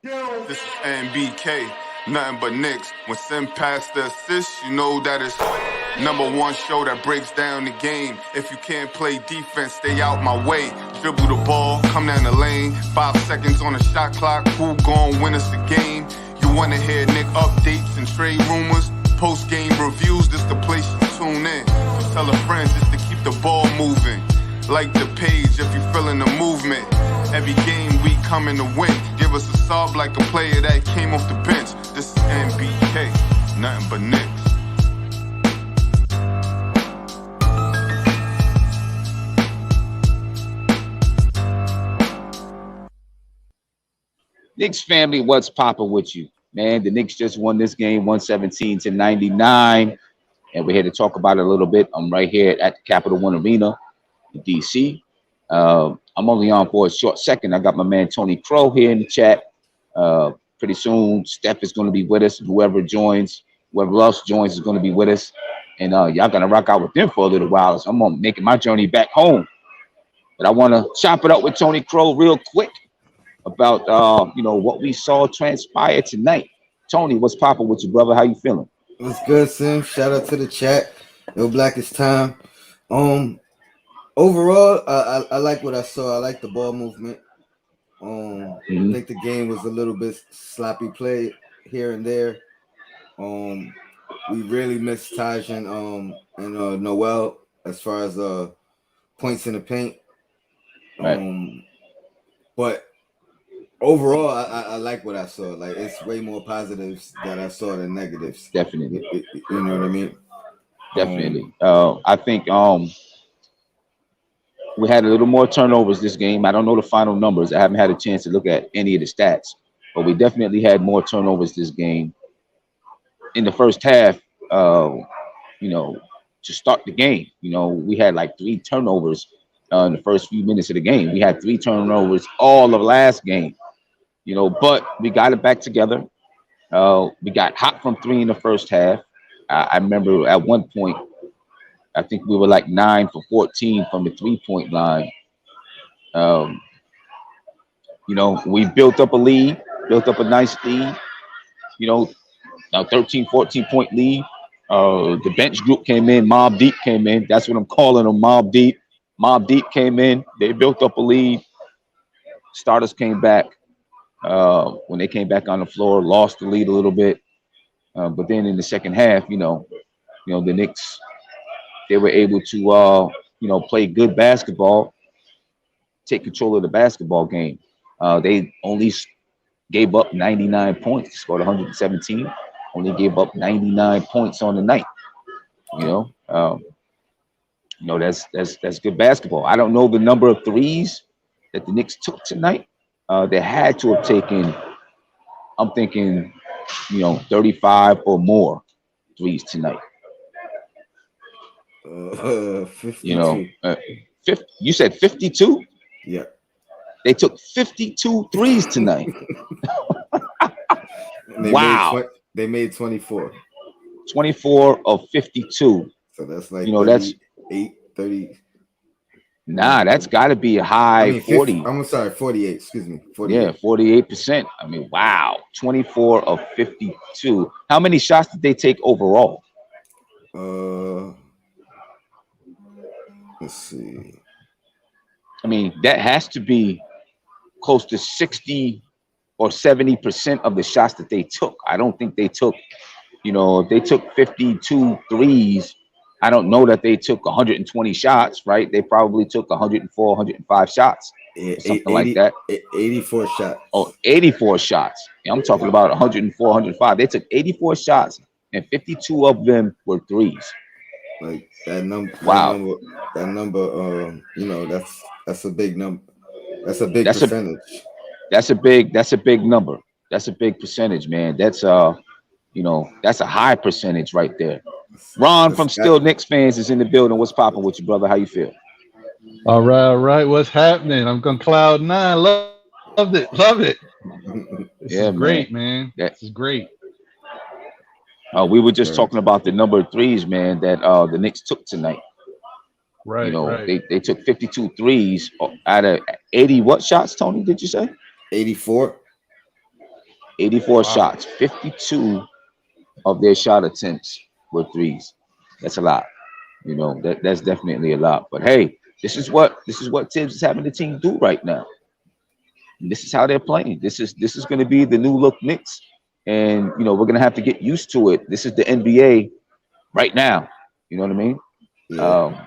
This is NBK, nothing but Knicks. When Sim passed the assist, you know that it's #1 show that breaks down the game. If you can't play defense, stay out my way. Dribble the ball, come down the lane. 5 seconds on the shot clock, who gon' win us the game? You wanna hear Nick updates and trade rumors? Postgame reviews, this the place you tune in. So tell a friend just to keep the ball moving. Like the page if you feeling the movement. Every game we coming to win. Give us a sub like a player that came off the bench. This is NBK, nothing but Knicks. Knicks family, what's popping with you? Man, the Knicks just won this game 117-99. And we're here to talk about it a little bit. I'm right here at the Capital One Arena in DC. I'm only on for a short second. I got my man Tony Crow here in the chat. Pretty soon, Steph is going to be with us. Whoever else joins is going to be with us. And y'all going to rock out with them for a little while. So I'm going to making my journey back home. But I want to chop it up with Tony Crow real quick about, what we saw transpire tonight. Tony, what's popping with you, brother? How you feeling? What's good, Sim? Shout out to the chat. No Blackest Time. Overall, I like what I saw. I like the ball movement. I think the game was a little bit sloppy play here and there. We really missed Taj and Noel as far as points in the paint. Right. But overall, I like what I saw. Like, it's way more positives that I saw than negatives. Definitely. You know what I mean? Definitely. I think we had a little more turnovers this game. I don't know the final numbers. I haven't had a chance to look at any of the stats, but we definitely had more turnovers this game. In the first half, to start the game, we had like 3 turnovers in the first few minutes of the game. We had 3 turnovers all of last game, but we got it back together. We got hot from 3 in the first half. I remember at one point, I think we were like 9 for 14 from the 3-point line. We built up a lead, built up a nice lead, now 13, 14-point lead. The bench group came in, Mob Deep came in. That's what I'm calling them, Mob Deep. Mob Deep came in. They built up a lead. Starters came back. When they came back on the floor, lost the lead a little bit. But then in the second half, the Knicks, they were able to, play good basketball, take control of the basketball game. They only gave up 99 points, scored 117, only gave up 99 points on the night. That's good basketball. I don't know the number of threes that the Knicks took tonight. They had to have taken, I'm thinking, 35 or more threes tonight. 52. 50, you said 52? Yeah. They took 52 threes tonight. Wow. They made 24. 24 of 52. So that's like, that's 30. Nah, that's got to be a high 40. I'm sorry, 48. Excuse me. 48. Yeah, 48%. I mean, wow. 24 of 52. How many shots did they take overall? Let's see. I mean, that has to be close to 60 or 70% of the shots that they took. I don't think they took, if they took 52 threes, I don't know that they took 120 shots, right? They probably took 104, 105 shots, something like that. 84 shots. Oh, 84 shots. Yeah, I'm talking about 104, 105. They took 84 shots, and 52 of them were threes. Like that number. Wow. That number. That's a big number. That's a big percentage. That's a big number. That's a big percentage, man. That's that's a high percentage right there. Ron from Still Knicks Fans is in the building. What's popping with you, brother? How you feel? All right. What's happening? I'm on cloud 9. Loved it. This is great, man. This is great. We were just talking about the number of threes, man, that the Knicks took tonight. Right. They took 52 threes out of 80 what shots, Tony, did you say? 84. 84 shots. 52 of their shot attempts were threes. That's a lot. You know, that's definitely a lot. But hey, this is what Tibbs is having the team do right now. And this is how they're playing. This is going to be the new look Knicks, and you know we're going to have to get used to it. This is the NBA right now. You know what I mean? Yeah.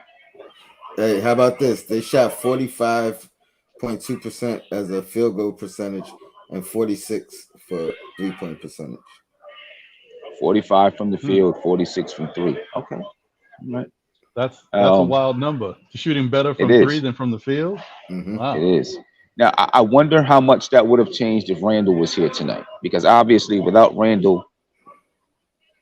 Hey, how about this? They shot 45.2% as a field goal percentage and 46 for 3-point percentage. 45 from the field, 46 from three. Okay, all right. That's a wild number. Shooting better from three than from the field. Mm-hmm. Wow. It is. Now I wonder how much that would have changed if Randall was here tonight, because obviously without Randall,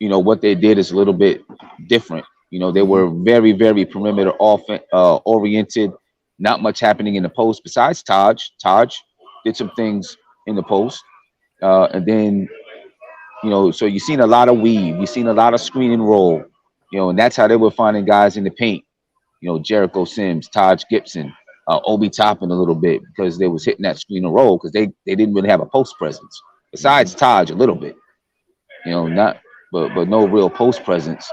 you know what they did is a little bit different. You know, they were very, very perimeter oriented. Not much happening in the post besides Taj. Taj did some things in the post, and then you know, so you've seen a lot of weave. You've seen a lot of screen and roll. You know, and that's how they were finding guys in the paint. You know, Jericho Sims, Taj Gibson, Obi Toppin a little bit because they was hitting that screen and roll because they didn't really have a post presence. Besides Taj a little bit. You know, not but no real post presence.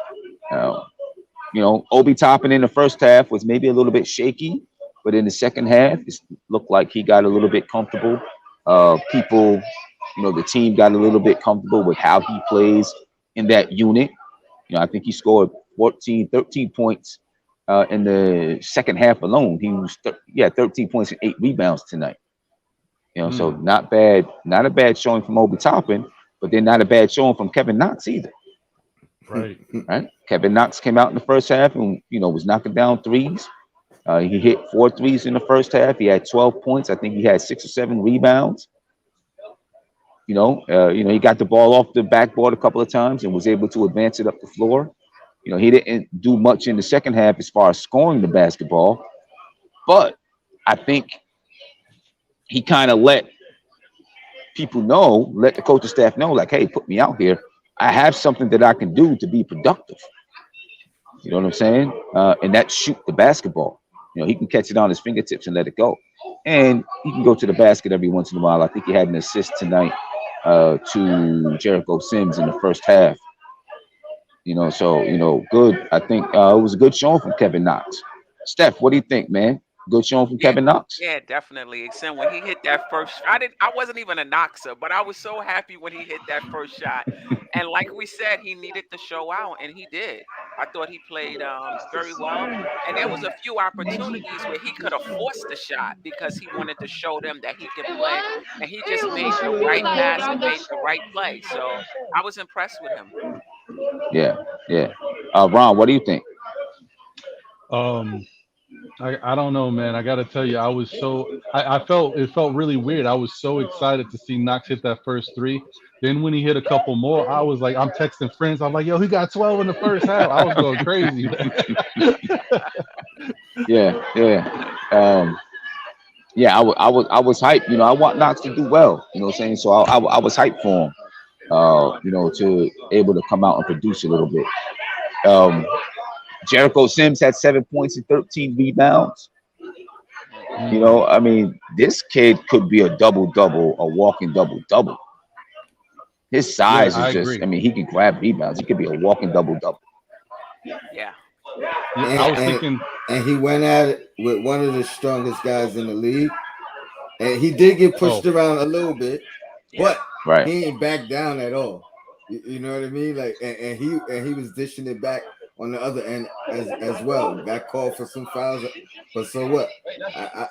You know, Obi Toppin in the first half was maybe a little bit shaky, but in the second half, it looked like he got a little bit comfortable. People, you know, the team got a little bit comfortable with how he plays in that unit. You know, I think he scored 13 points in the second half alone. He was 13 points and 8 rebounds tonight. You know, so not bad, not a bad showing from Obi Toppin, but then not a bad showing from Kevin Knox either. Right. Right. Kevin Knox came out in the first half and was knocking down threes. He hit 4 threes in the first half. He had 12 points. I think he had 6 or 7 rebounds. He got the ball off the backboard a couple of times and was able to advance it up the floor. You know, he didn't do much in the second half as far as scoring the basketball, but I think he kind of let the coaching staff know, like, hey, put me out here. I have something that I can do to be productive. You know what I'm saying? And that's shoot the basketball. You know, he can catch it on his fingertips and let it go. And he can go to the basket every once in a while. I think he had an assist tonight to Jericho Sims in the first half. You know, so, good. I think it was a good showing from Kevin Knox. Steph, what do you think, man? Good showing from Kevin Knox? Yeah, definitely. Except when he hit that first, I wasn't even a Knoxer, but I was so happy when he hit that first shot. And like we said, he needed to show out, and he did. I thought he played very well. And there was a few opportunities where he could have forced the shot because he wanted to show them that he could play, and he just made the right pass and made the right play. So I was impressed with him. Yeah. Ron, what do you think? I don't know, man. I got to tell you, I felt really weird. I was so excited to see Knox hit that first 3. Then when he hit a couple more, I was like, I'm texting friends. I'm like, yo, he got 12 in the first half. I was going crazy. Yeah. I was hyped. You know, I want Knox to do well. You know what I'm saying? So I was hyped for him. To able to come out and produce a little bit. Jericho Sims had 7 points and 13 rebounds. You know, I mean, this kid could be a double-double, a walking double-double. His size is just, agree. I mean, he can grab rebounds. He could be a walking double-double. Yeah. I was thinking. And he went at it with one of the strongest guys in the league. And he did get pushed around a little bit, but he ain't back down at all. You know what I mean? Like, and he was dishing it back on the other end as well. Got called for some fouls, but so what?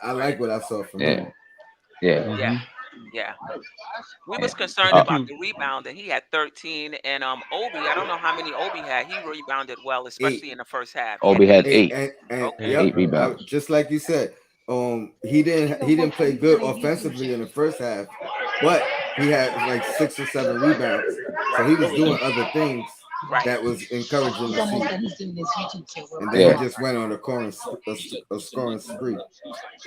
I like what I saw from him. Yeah. We was concerned about the rebound, and he had 13. And Obi, I don't know how many Obi had. He rebounded well, especially in the first half. Obi had 8. And 8 rebounds. Just like you said, he didn't play good offensively in the first half, but he had like 6 or 7 rebounds. So he was doing other things that was encouraging to see. And then he just went on a scoring spree.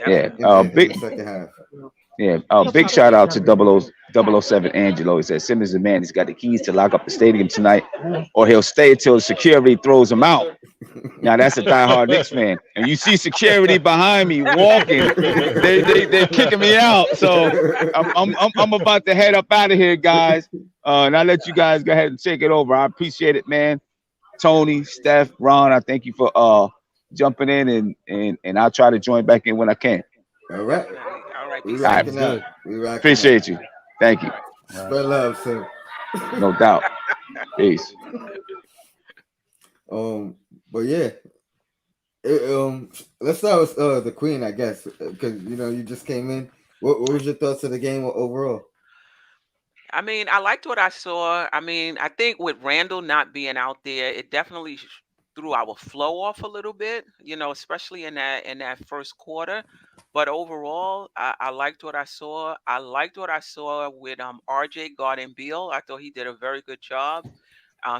Yeah, in the second half. Yeah. Big shout out to 007 Angelo. He said Simmons is the man. He's got the keys to lock up the stadium tonight, or he'll stay until security throws him out. Now that's a diehard Knicks fan, and you see security behind me walking. They're kicking me out. So I'm about to head up out of here, guys. And I let you guys go ahead and take it over. I appreciate it, man. Tony, Steph, Ron, I thank you for jumping in, and I'll try to join back in when I can. All right. Definitely. All right. We Be safe. rocking Good. out. We rocking Appreciate you. Thank you. All right. out. Spread love, so. No doubt. Peace. But yeah. Let's start with the Queen, I guess, because you just came in. What was your thoughts of the game overall? I mean, I liked what I saw. I mean, I think with Randall not being out there, it definitely threw our flow off a little bit, especially in that first quarter. But overall, I liked what I saw. I liked what I saw with RJ guarding Beal. I thought he did a very good job.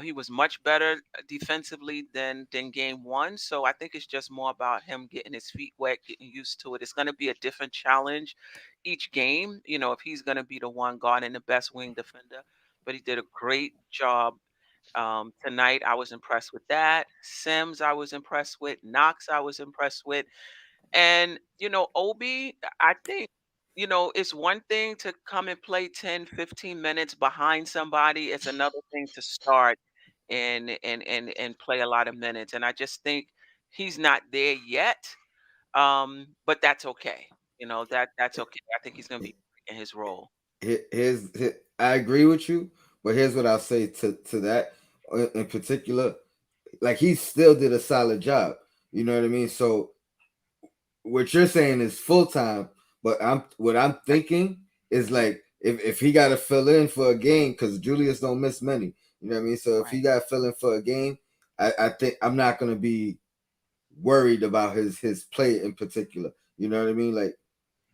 He was much better defensively than game one. So I think it's just more about him getting his feet wet, getting used to it. It's going to be a different challenge each game, if he's going to be the one guarding the best wing defender. But he did a great job tonight. I was impressed with that. Sims, I was impressed with. Knox, I was impressed with. And, Obi, I think, it's one thing to come and play 10, 15 minutes behind somebody. It's another thing to start and play a lot of minutes. And I just think he's not there yet. But that's okay. That's okay. I think he's gonna be in his role. I agree with you, but here's what I'll say to that in particular. Like, he still did a solid job. You know what I mean? So what you're saying is full time, but what I'm thinking is, like, if he got to fill in for a game, because Julius don't miss many. You know what I mean? So if he got to fill in for a game, I think I'm not gonna be worried about his play in particular. You know what I mean? Like,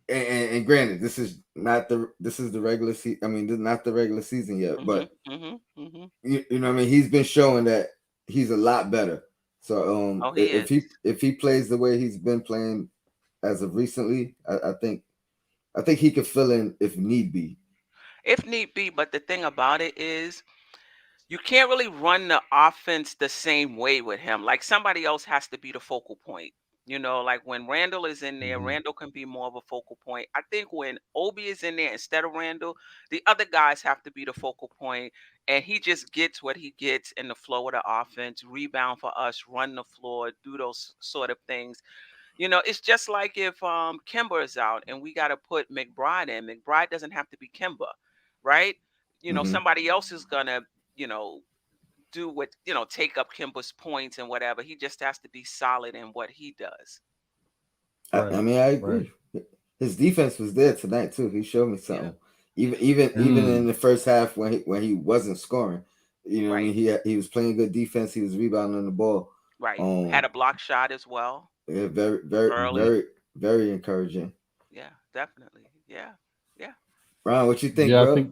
and granted, this is the regular season. I mean, this is not the regular season yet, but you know what I mean. He's been showing that he's a lot better. So Oh, he is. if he plays the way he's been playing as of recently, I think he could fill in if need be. If need be, but the thing about it is you can't really run the offense the same way with him. Like, somebody else has to be the focal point. Like when Randall is in there, Randall can be more of a focal point. I think when Obi is in there instead of Randall, the other guys have to be the focal point, and he just gets what he gets in the flow of the offense, rebound for us, run the floor, do those sort of things. It's just like if Kimber is out and we got to put McBride in. McBride doesn't have to be Kimber, right? Somebody else is gonna, you know, do what, take up Kimber's points and whatever. He just has to be solid in what he does. I mean, I agree. Right. His defense was there tonight too. He showed me something. Yeah. Even in the first half when he wasn't scoring, right. I mean, he was playing good defense. He was rebounding the ball. Right. Had a block shot as well. Yeah, very encouraging. Yeah, definitely. Yeah. Ron, what you think, bro?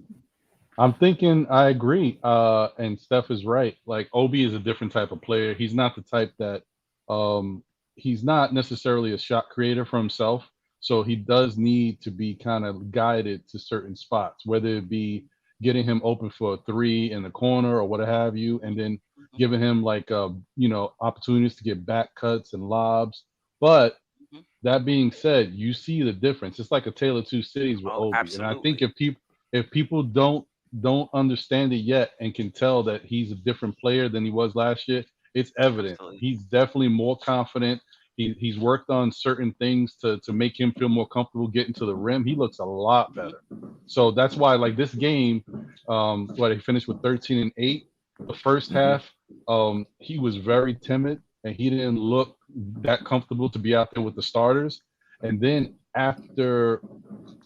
I'm thinking I agree. And Steph is right. Like, Obi is a different type of player. He's not the type that he's not necessarily a shot creator for himself. So he does need to be kind of guided to certain spots, whether it be getting him open for a three in the corner or what have you, and then giving him like opportunities to get back cuts and lobs. But that being said, you see the difference. It's like a tale of two cities with Obi. Absolutely. And I think if people don't understand it yet and can tell that he's a different player than he was last year, it's evident. Absolutely. He's definitely more confident. He's worked on certain things to make him feel more comfortable getting to the rim. He looks a lot better. So that's why, like, this game, he finished with 13 and 8. The first half, he was very timid and he didn't look that comfortable to be out there with the starters. And then after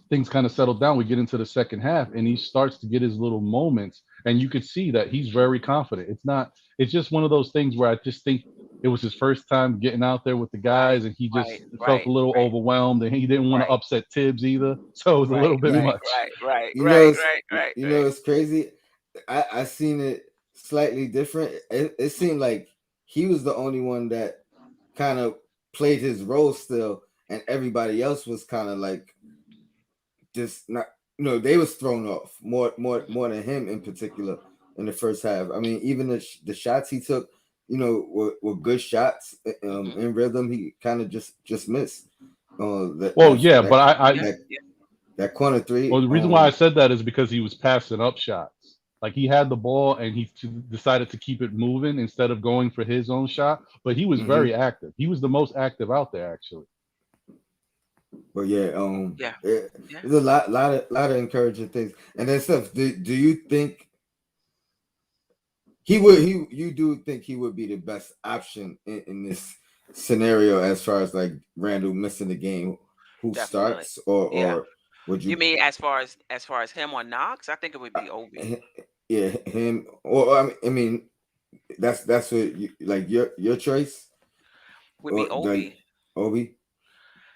things kind of settled down, we get into the second half and he starts to get his little moments, and you could see that he's very confident. It's just one of those things where I just think it was his first time getting out there with the guys, and he just felt a little overwhelmed, and he didn't want to upset Tibbs either. So it was a little bit much. Right. You know, it's crazy. I seen it slightly different. It seemed like he was the only one that kind of played his role still, and everybody else was kind of like just not. They was thrown off more than him in particular in the first half. I mean, even the shots he took, were good shots. Hmm. In rhythm, he kind of just missed. That Well, that's yeah, that but Yeah, that yeah, that corner well, three. the reason why I said that is because he was passing up shots. Like he had the ball and he decided to keep it moving instead of going for his own shot. But he was Mhm. very active. He was the most active out there, actually. But yeah, yeah, yeah. there's a lot of encouraging things. And then stuff. Do you think you do think he would be the best option in this scenario as far as like Randall missing the game? Who Definitely. starts, or Yeah. would You you? mean as far as him or Knox? I think it would be Obi. Yeah, him, or I mean, that's what like your choice, Would or be like Obi. Obi.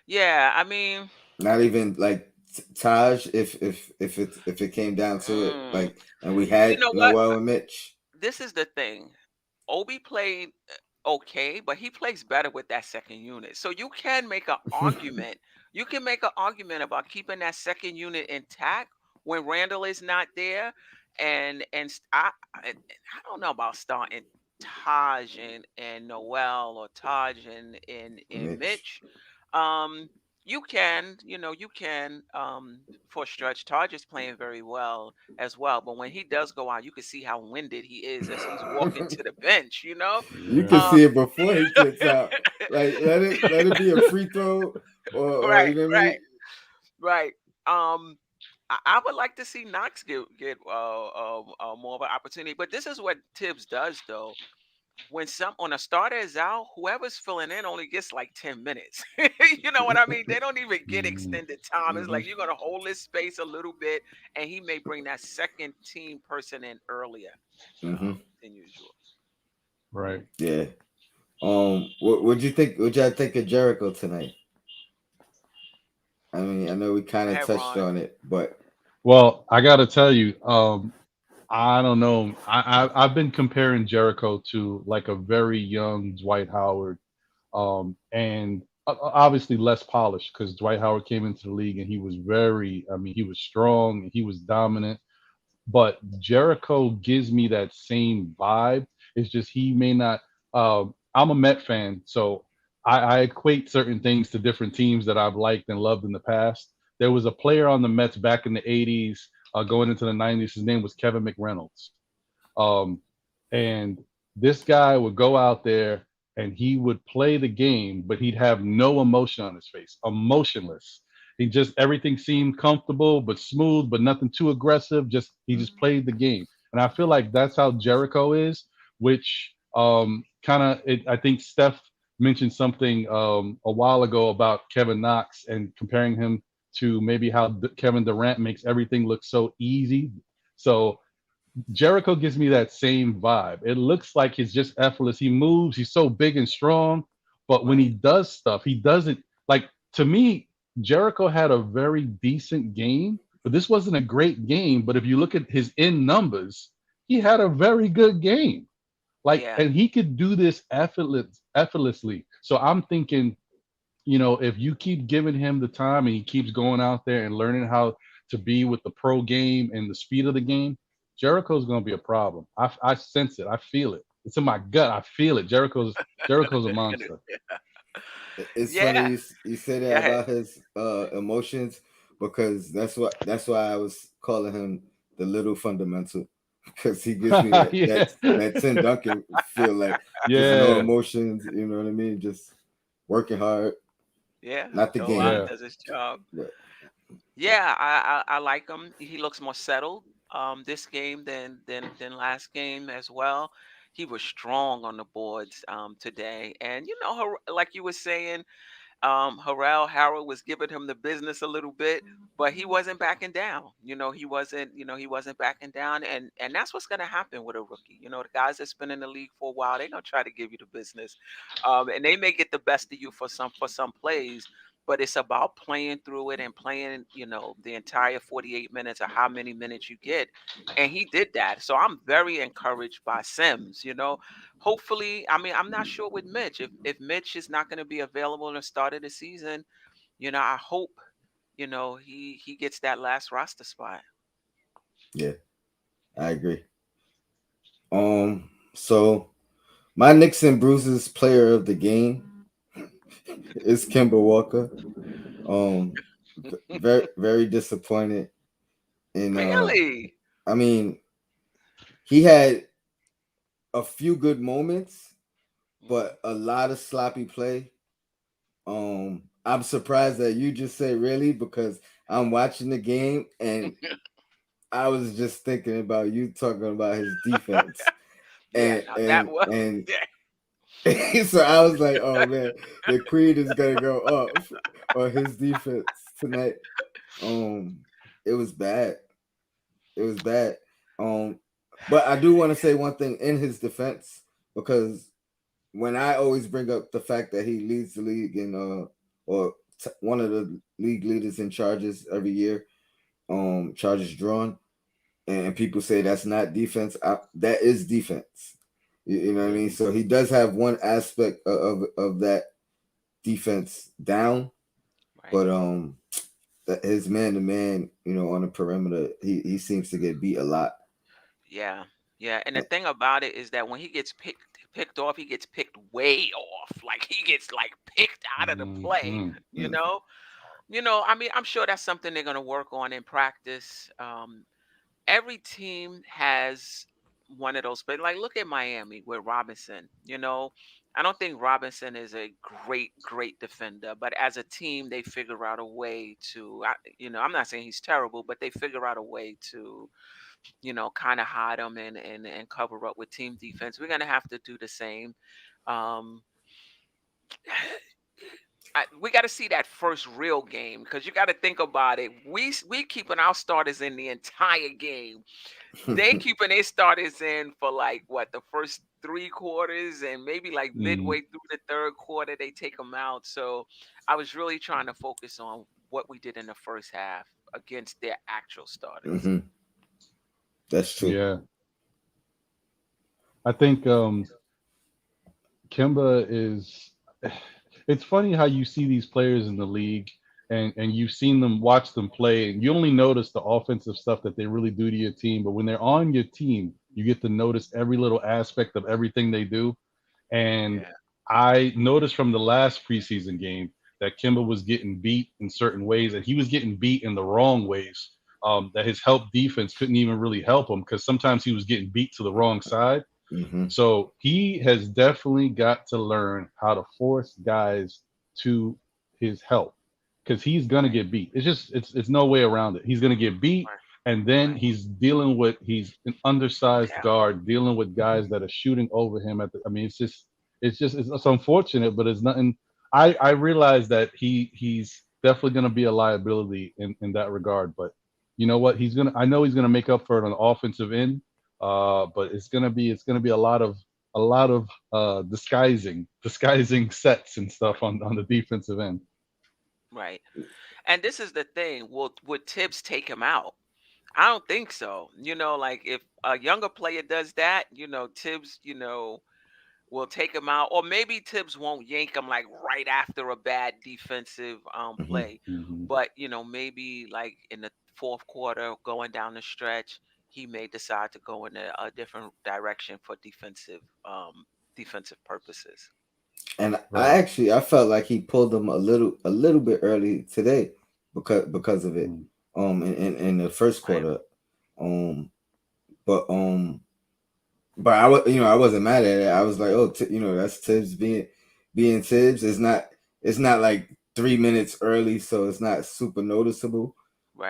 Yeah, I mean, Not even like Taj, if it came down to it, mm, like, and we you had know what? Noel and Mitch. This is the thing. Obi played okay, but he plays better with that second unit. So you can make an argument. You can make an argument about keeping that second unit intact when Randall is not there, and I don't know about starting Taj and Noel or Taj and Mitch. Mitch. Um, you can, you can for a stretch. Taj is playing very well as well. But when he does go out, you can see how winded he is as he's walking to the bench. You Yeah. can Um, see it before he gets out. Like, let it be a free throw, or right, you know what I mean. right, right. Um, I would like to see Knox get more of an opportunity. But this is what Tibbs does, though. When some on a starter is out, whoever's filling in only gets like 10 minutes. You know what I mean? They don't even get Mhm. extended time. It's Hmm. like you're gonna hold this space a little bit, and he may bring that second team person in earlier Hmm. than usual. Right. Yeah. What'd you think? What'd y'all think of Jericho tonight? I mean, I know we kind Go of ahead, touched Ron. on it, but Well, I got to tell you, I don't know. I've been comparing Jericho to like a very young Dwight Howard, and obviously less polished because Dwight Howard came into the league and he was very. I mean, he was strong and he was dominant. But Jericho gives me that same vibe. It's just he may not. I'm a Met fan, so I equate certain things to different teams that I've liked and loved in the past. There was a player on the Mets back in the '80s, going into the '90s. His name was Kevin McReynolds, um, and this guy would go out there and he would play the game, but he'd have no emotion on his face, emotionless. He just everything seemed comfortable but smooth, but nothing too aggressive. Just he just played the game, and I feel like that's how Jericho is. Which kind of I think Steph mentioned something a while ago about Kevin Knox and comparing him to maybe how Kevin Durant makes everything look so easy. So Jericho gives me that same vibe. It looks like he's just effortless. He moves. He's so big and strong, but when he Right. does stuff, he does it like to me. Jericho had a very decent game, but this wasn't a great game. But if you look at his in numbers, he had a very good game. Like, Yeah. and he could do this effortlessly. So I'm thinking, if you keep giving him the time and he keeps going out there and learning how to be with the pro game and the speed of the game, Jericho's going to be a problem. I sense it. I feel it. It's in my gut. I feel it. Jericho's a monster. it's funny Yeah. you say Go that ahead. about his emotions, because that's why I was calling him the little fundamental, because he gives me that Yeah, Tim Duncan feel, like just no yeah, emotions. You know what I mean? Just working hard, Yeah. not the Go out, game, yeah. does his job. but Yeah, I like him. He looks more settled this game than last game as well. He was strong on the boards today, and like you were saying, Harrell Harrell was giving him the business a little bit, but he wasn't backing down. He wasn't backing down, and that's what's gonna happen with a rookie. The guys that's been in the league for a while, they're gonna try to give you the business, and they may get the best of you for some plays. But it's about playing through it and playing, the entire 48 minutes or how many minutes you get. And he did that. So I'm very encouraged by Sims. Hopefully, I mean, I'm not sure with Mitch. If Mitch is not going to be available in the start of the season, I hope he gets that last roster spot. Yeah, I agree. So my Knicks and Bruises player of the game is Kimber Walker. Um, very disappointed in. Really? I mean, he had a few good moments, Mhm. but a lot of sloppy play. I'm surprised that you just said really because I'm watching the game and I was just thinking about you talking about his defense Yeah, now that was and yeah. so I was like, oh man, the Queen is gonna go off on his defense tonight. Um, it was bad. It was bad. Um, but I do want to say one thing in his defense because when I always bring up the fact that he leads the league in or one of the league leaders in charges every year, charges drawn, and people say that's not defense. That is defense. You know what I Yeah. mean? So he does have one aspect of that defense down, Right. but his man to man, on the perimeter, he seems to get beat a lot. Yeah. Yeah. And the thing about it is that when he gets picked off, he gets picked way off. Like he gets like picked out of the play, Mhm. you know? I mean, I'm sure that's something they're gonna work on in practice. Every team has one of those, but like look at Miami with Robinson. I don't think Robinson is a great defender, but as a team, they figure out a way to, I'm not saying he's terrible, but they figure out a way to, kind of hide him and cover up with team defense. We're gonna have to do the same. Um, we got to see that first real game because you got to think about it. We keeping our starters in the entire game. They keeping their starters in for like what the first 3 quarters and maybe like Mhm. midway through the third quarter they take them out. So I was really trying to focus on what we did in the first half against their actual starters. Hmm. That's true. Yeah. I think Kimba is. It's funny how you see these players in the league and you've seen them watch them play and you only notice the offensive stuff that they really do to your team. But when they're on your team, you get to notice every little aspect of everything they do. And Yeah, I noticed from the last preseason game that Kimba was getting beat in certain ways and he was getting beat in the wrong ways. That his help defense couldn't even really help him because sometimes he was getting beat to the wrong side. Hmm. So he has definitely got to learn how to force guys to his help because he's gonna right, get beat. It's no way around it. He's gonna get beat, right, and then right. he's an undersized Yeah, guard dealing with guys that are shooting over him at the. I mean, it's unfortunate, but it's nothing. I realize that he's definitely gonna be a liability in that regard, but you know what? I know he's gonna make up for it on the offensive end, but it's gonna be a lot of disguising sets and stuff on the defensive end. right. And this is the thing. Would Tibbs take him out? I don't think so. Like if a younger player does that, Tibbs, will take him out, or maybe Tibbs won't yank him like right after a bad defensive Hmm. play, Hmm. but maybe like in the fourth quarter, going down the stretch, he may decide to go in a different direction for defensive purposes. And Right. I felt like he pulled them a little bit early today because of it. Mm. In the first Right, quarter. Um, but I was I wasn't mad at it. I was like, oh, that's Tibbs being Tibbs. It's not like 3 minutes early, so it's not super noticeable.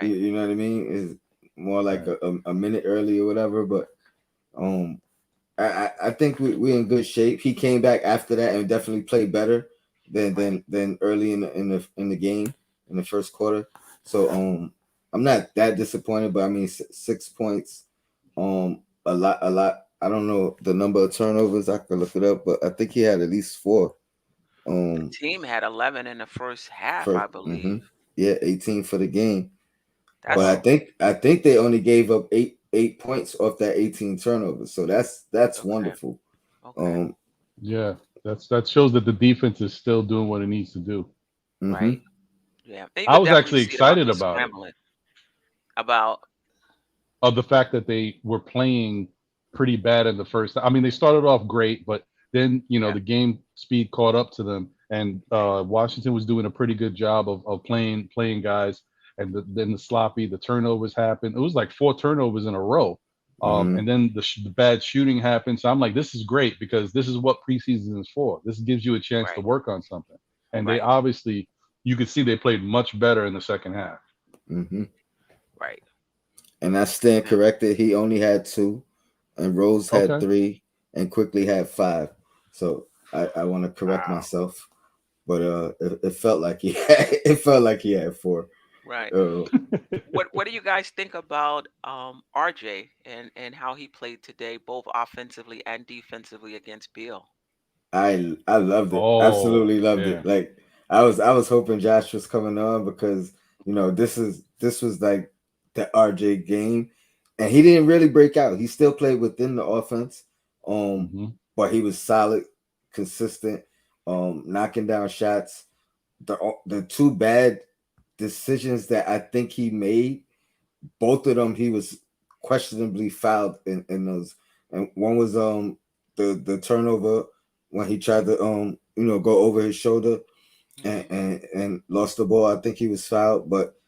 You, right, you know what I mean? It's more like Right. a minute early or whatever. But um, I think we in good shape. He came back after that and definitely played better than right, than than early in the game in the first quarter. So I'm not that disappointed, but I mean 6 points, a lot. I don't know the number of turnovers. I could look it up, but I think he had at least four. the Um, team had 11 in the first half, for I believe. yeah, 18 for the game. But I That's think I think they only gave up eight points off that 18 turnovers. So that's okay, wonderful. okay, Um, Yeah, that shows that the defense is still doing what it needs to do. hmm right. Yeah, and you I could was definitely actually see it about excited them about it. scrambling. About Of the fact that they were playing pretty bad in the first. I mean, they started off great, but then yeah, the game speed caught up to them, and Washington was doing a pretty good job of playing guys. And then the sloppy, the turnovers happened. It was like 4 turnovers in a row, Mhm. and then the bad shooting happened. So I'm like, this is great because this is what preseason is for. This gives you a chance to right, work on something. And they right, obviously, you could see they played much better in the second half. Mhm. right. And I stand Yeah. corrected. He only had 2, and Rose had Okay. 3, and Quickly had 5. So I want to correct Wow. myself, but it felt like he had, it felt like he had 4. Right. Uh, What do you guys think about RJ and how he played today, both offensively and defensively against Beal? I loved it. Oh Absolutely loved yeah. it. Like I was hoping Josh was coming on because this was like the RJ game, and he didn't really break out. He still played within the offense, um, Hmm. but he was solid, consistent, knocking down shots. The two bad decisions that I think he made, both of them he was questionably fouled in those, and one was the turnover when he tried to go over his shoulder Hmm. and lost the ball. I think he was fouled, but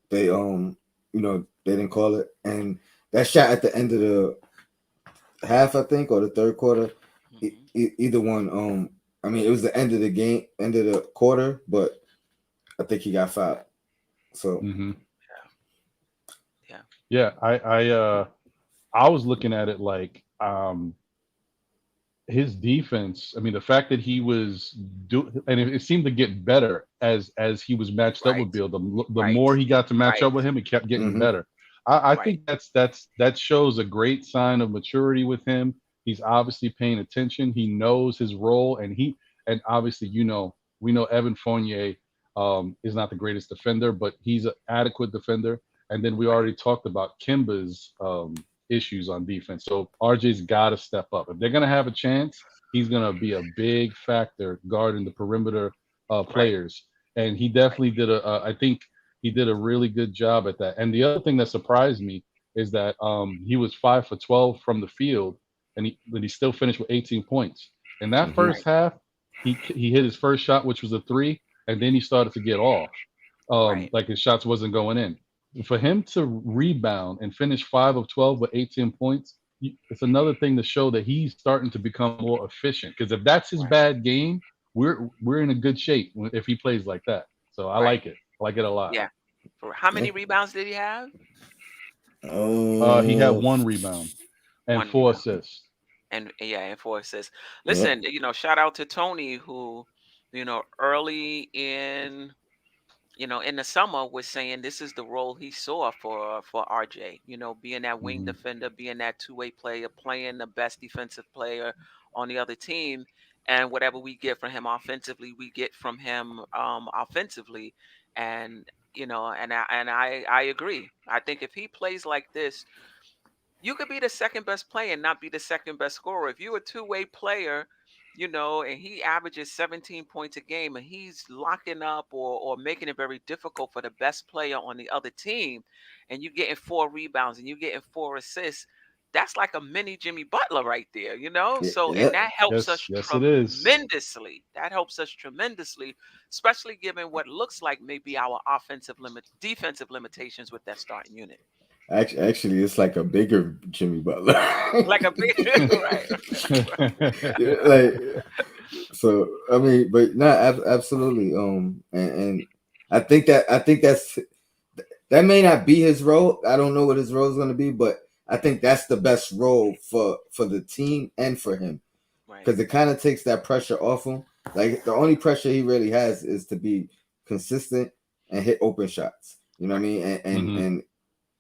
they they didn't call it, and that shot at the end of the half, I think, or the third quarter, Hmm. either one. I mean, it was the end of the game, end of the quarter, but I think he got fouled. So Hmm. Yeah. Yeah, I was looking at it like his defense. I mean, the fact that he was and it seemed to get better as he was matched up with Right. Bill. The Right. more he got to match Right. up with him, it kept getting hmm better. I Right. think that shows a great sign of maturity with him. He's obviously paying attention. He knows his role, and obviously we know Evan Fournier is not the greatest defender, but he's an adequate defender. And then we Right. already talked about Kimba's issues on defense. So RJ's got to step up. If they're going to have a chance, he's going to be a big factor guarding the perimeter Right. players. And he Right. definitely did I think he did a really good job at that. And the other thing that surprised me is that he was 5 for 12 from the field, but he still finished with 18 points. In that hmm first Right. half, he hit his first shot, which was a three, and then he started to get off. Right. Like his shots wasn't going in. For him to rebound and finish 5 of 12 with 18 points, it's another thing to show that he's starting to become more efficient. Because if that's his Right. bad game, we're in a good shape if he plays like that. So I Right. like it. I like it a lot. Yeah. For how many rebounds did he have? He had Oh, 1 rebound and One four rebound. assists. And yeah, and 4 assists. yep. Listen, shout out to Tony who, early in the summer was saying this is the role he saw for RJ, being that wing Hmm. defender, being that two-way player, playing the best defensive player on the other team. And whatever we get from him offensively, we get from him offensively. And I agree. I think if he plays like this, you could be the second best player and not be the second best scorer. If you're a two-way player, and he averages 17 points a game and he's locking up or making it very difficult for the best player on the other team, and you getting 4 rebounds and you getting 4 assists, that's like a mini Jimmy Butler right there, So, and Yep. that helps us Yes, it is. tremendously. That helps us tremendously, especially given what looks like maybe our defensive limitations with that starting unit. Actually, it's like a bigger Jimmy Butler. Like a big right. Yeah, like so. I mean, but no, absolutely. And I think that may not be his role. I don't know what his role is going to be, but I think that's the best role for the team and for him Right. because it kind of takes that pressure off him. Like the only pressure he really has is to be consistent and hit open shots. You know what I Right. mean? And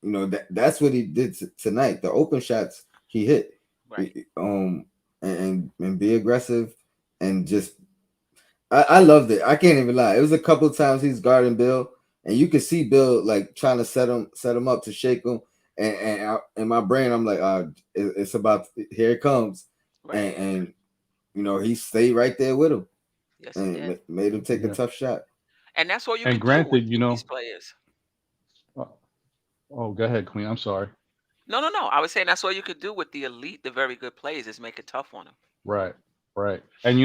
Hmm. that's what he did tonight. The open shots he hit, Right. and be aggressive and just I loved it. I can't even lie. It was a couple of times he's guarding Bill, and you could see Bill like trying to set him up to shake him, in my brain I'm like, it's about here it comes, Right. and he stayed right there with him Yes, he and did. made him take a Yeah. tough shot. And that's all you And could do granted, with these players. uh, oh, go ahead, Queen. I'm sorry. No, no, no. I was saying that's all you could do with the elite, the very good players, is make it tough on them. Right, right. And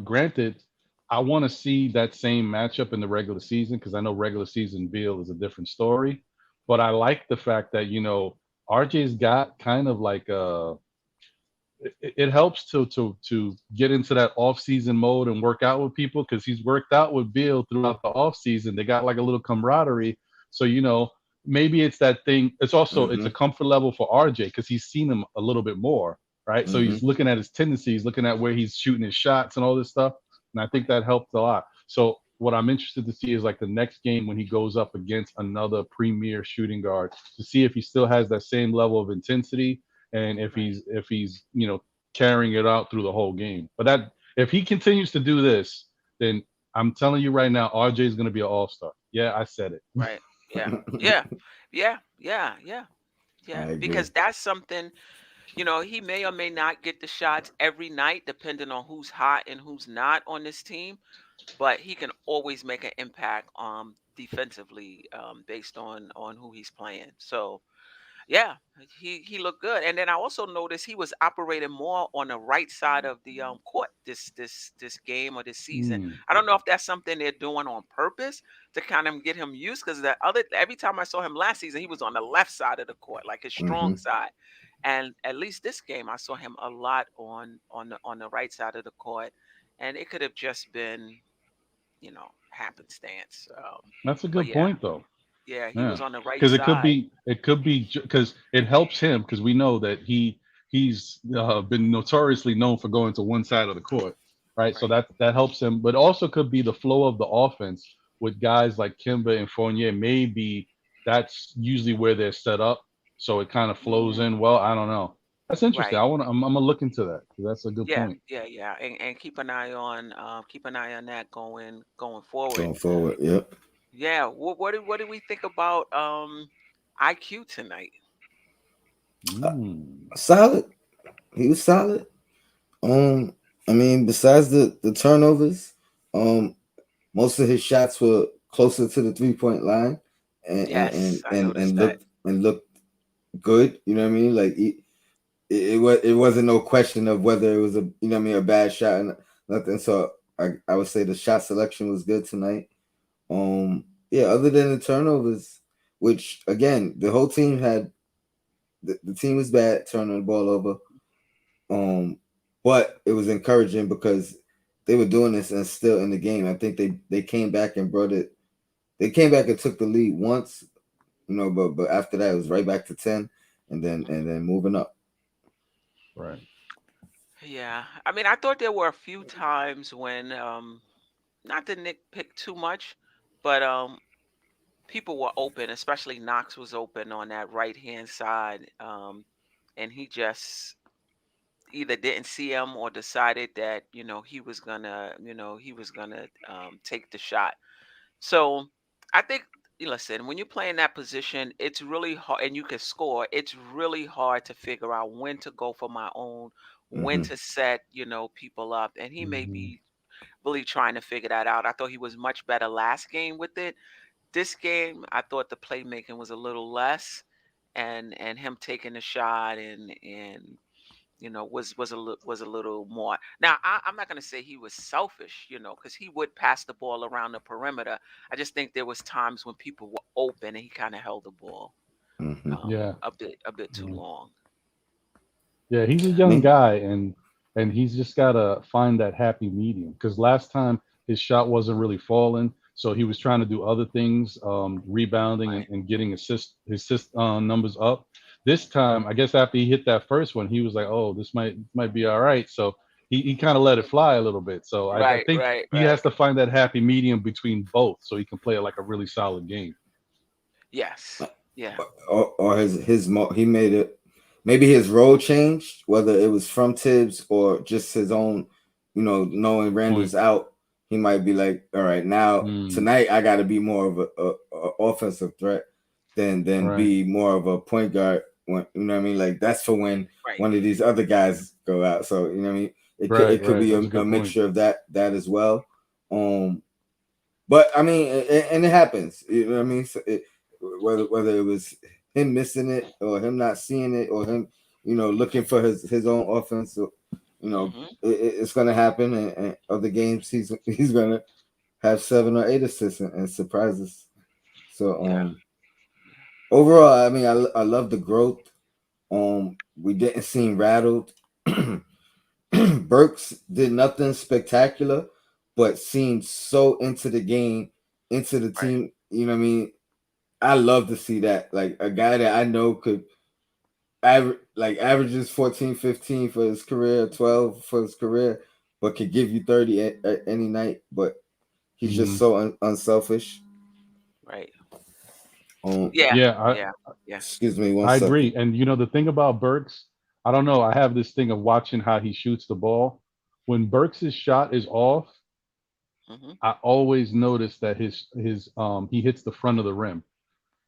granted, I want to see that same matchup in the regular season because I know regular season Beal is a different story. But I like the fact that RJ's got kind of like it helps to get into that off season mode and work out with people because he's worked out with Beal throughout the off season. They got like a little camaraderie. So maybe it's that thing. It's a comfort level for RJ because he's seen him a little bit more, right? So he's looking at his tendencies, looking at where he's shooting his shots and all this stuff. And I think that helped a lot. So what I'm interested to see is like the next game when he goes up against another premier shooting guard to see if he still has that same level of intensity and if he's carrying it out through the whole game. But that if he continues to do this, then I'm telling you right now, RJ is going to be an all-star. Yeah, I said it. Right. Yeah. Yeah. Yeah. Yeah. Yeah. I Yeah. agree. Because that's something, he may or may not get the shots every night, depending on who's hot and who's not on this team. But he can always make an impact defensively based on who he's playing. So yeah, he looked good. And then I also noticed he was operating more on the right side of the court this game or this season. Mm, I don't know if that's something they're doing on purpose to kind of get him used, because every time I saw him last season, he was on the left side of the court, like his strong side. And at least this game, I saw him a lot on the right side of the court, and it could have just been, happenstance. that's a But good yeah, point, though. yeah, he Yeah, was on the right because it could side. be because it helps him because we know that he's been notoriously known for going to one side of the court, right? So Right. that helps him, but also could be the flow of the offense with guys like Kimba and Fournier. Maybe that's usually where they're set up, so it kind of flows Hmm. in well. I don't know. That's interesting. Right. I'm gonna look into that 'cause that's a good Yeah, point. yeah, yeah. And keep an eye on that going forward. Going forward, yep. Yeah. What do we think about IQ tonight? Mm. Solid. He was solid. Um, I mean, besides the turnovers, um, most of his shots were closer to the 3 point line, and Yes, and I and, noticed and that. looked good. You know what I mean? Like it wasn't no question of whether it was a bad shot and nothing. So I would say the shot selection was good tonight. Yeah, other than the turnovers, which again the whole team had the team was bad turning the ball over. Um, but it was encouraging because they were doing this and still in the game. I think they came back and brought it. They came back and took the lead once, but after that it was right back to 10, and then moving up. Right. Yeah. I mean, I thought there were a few times when not to nitpick too much, but people were open, especially Knox was open on that right hand side. And he just either didn't see him or decided that he was gonna take the shot. So I think, listen, when you play in that position, it's really hard, and you can score. It's really hard to figure out when to go for my own, when Hmm. to set people up, and he may Hmm. be really trying to figure that out. I thought he was much better last game with it. This game, I thought the playmaking was a little less, and him taking the shot and was a little more. Now, I'm not going to say he was selfish, because he would pass the ball around the perimeter. I just think there was times when people were open and he kind of held the ball Hmm. Yeah. a bit too Yeah. long. Yeah, he's a I young mean, guy, and he's just got to find that happy medium. Because last time his shot wasn't really falling, so he was trying to do other things, rebounding Right, and getting his assist numbers up. This time, I guess after he hit that first one, he was like, "Oh, this might be all right." So he kind of let it fly a little bit. So I right, think right, he right. has to find that happy medium between both, so he can play like a really solid game. Yes, yeah, or he made it. Maybe his role changed, whether it was from Tibbs or just his own. Knowing Point. Randall's out, he might be like, all right, now Mm, tonight I got to be more of a offensive threat than right. be more of a point guard. When you know what I mean, like that's for when right. one of these other guys go out. So you know what I mean. It could Right. it could Right. be That's a a good point. mixture of that as well. Um, But I mean, and it happens. You know what I mean? So whether it was him missing it or him not seeing it or him, looking for his own offense, Hmm. it's gonna happen. And other games, he's gonna have 7 or 8 assists and surprises. So Yeah. overall, I mean, I love the growth. We didn't seem rattled. Burks did nothing spectacular, but seemed so into the game, into the Right. team. You know what I mean? I love to see that. Like a guy that I know could averages 14, 15 for his career, 12 for his career, but could give you 30 at any night. But he's just Mhm. so unselfish. Right. Um, Yeah. Yeah, Yeah. Yeah. excuse me one I agree. second. And the thing about Burks, I don't know. I have this thing of watching how he shoots the ball. When Burks' shot is off, Hmm. I always notice that his he hits the front of the rim.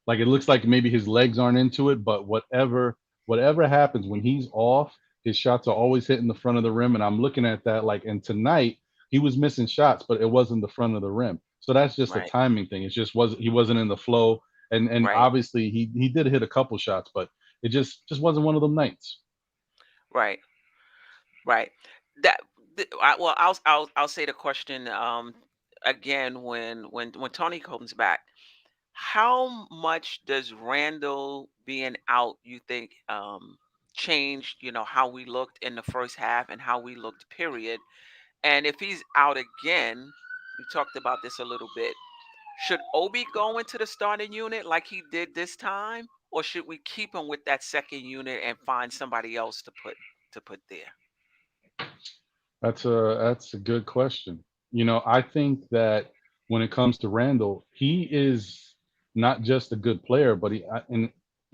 Like it looks like maybe his legs aren't into it, but whatever happens when he's off, his shots are always hitting the front of the rim. And I'm looking at that like, and tonight he was missing shots, but it wasn't the front of the rim. So that's just a Right. timing thing. It just wasn't he wasn't in the flow. And Right. obviously he did hit a couple shots, but it just wasn't one of them nights. Right. Right. That. Well, I'll say the question again when Tony comes back. How much does Randall being out, you think, changed, how we looked in the first half and how we looked, period? And if he's out again, we talked about this a little bit. Should Obi go into the starting unit like he did this time, or should we keep him with that second unit and find somebody else to put there? That's a good question. I think that when it comes to Randall, he is not just a good player, but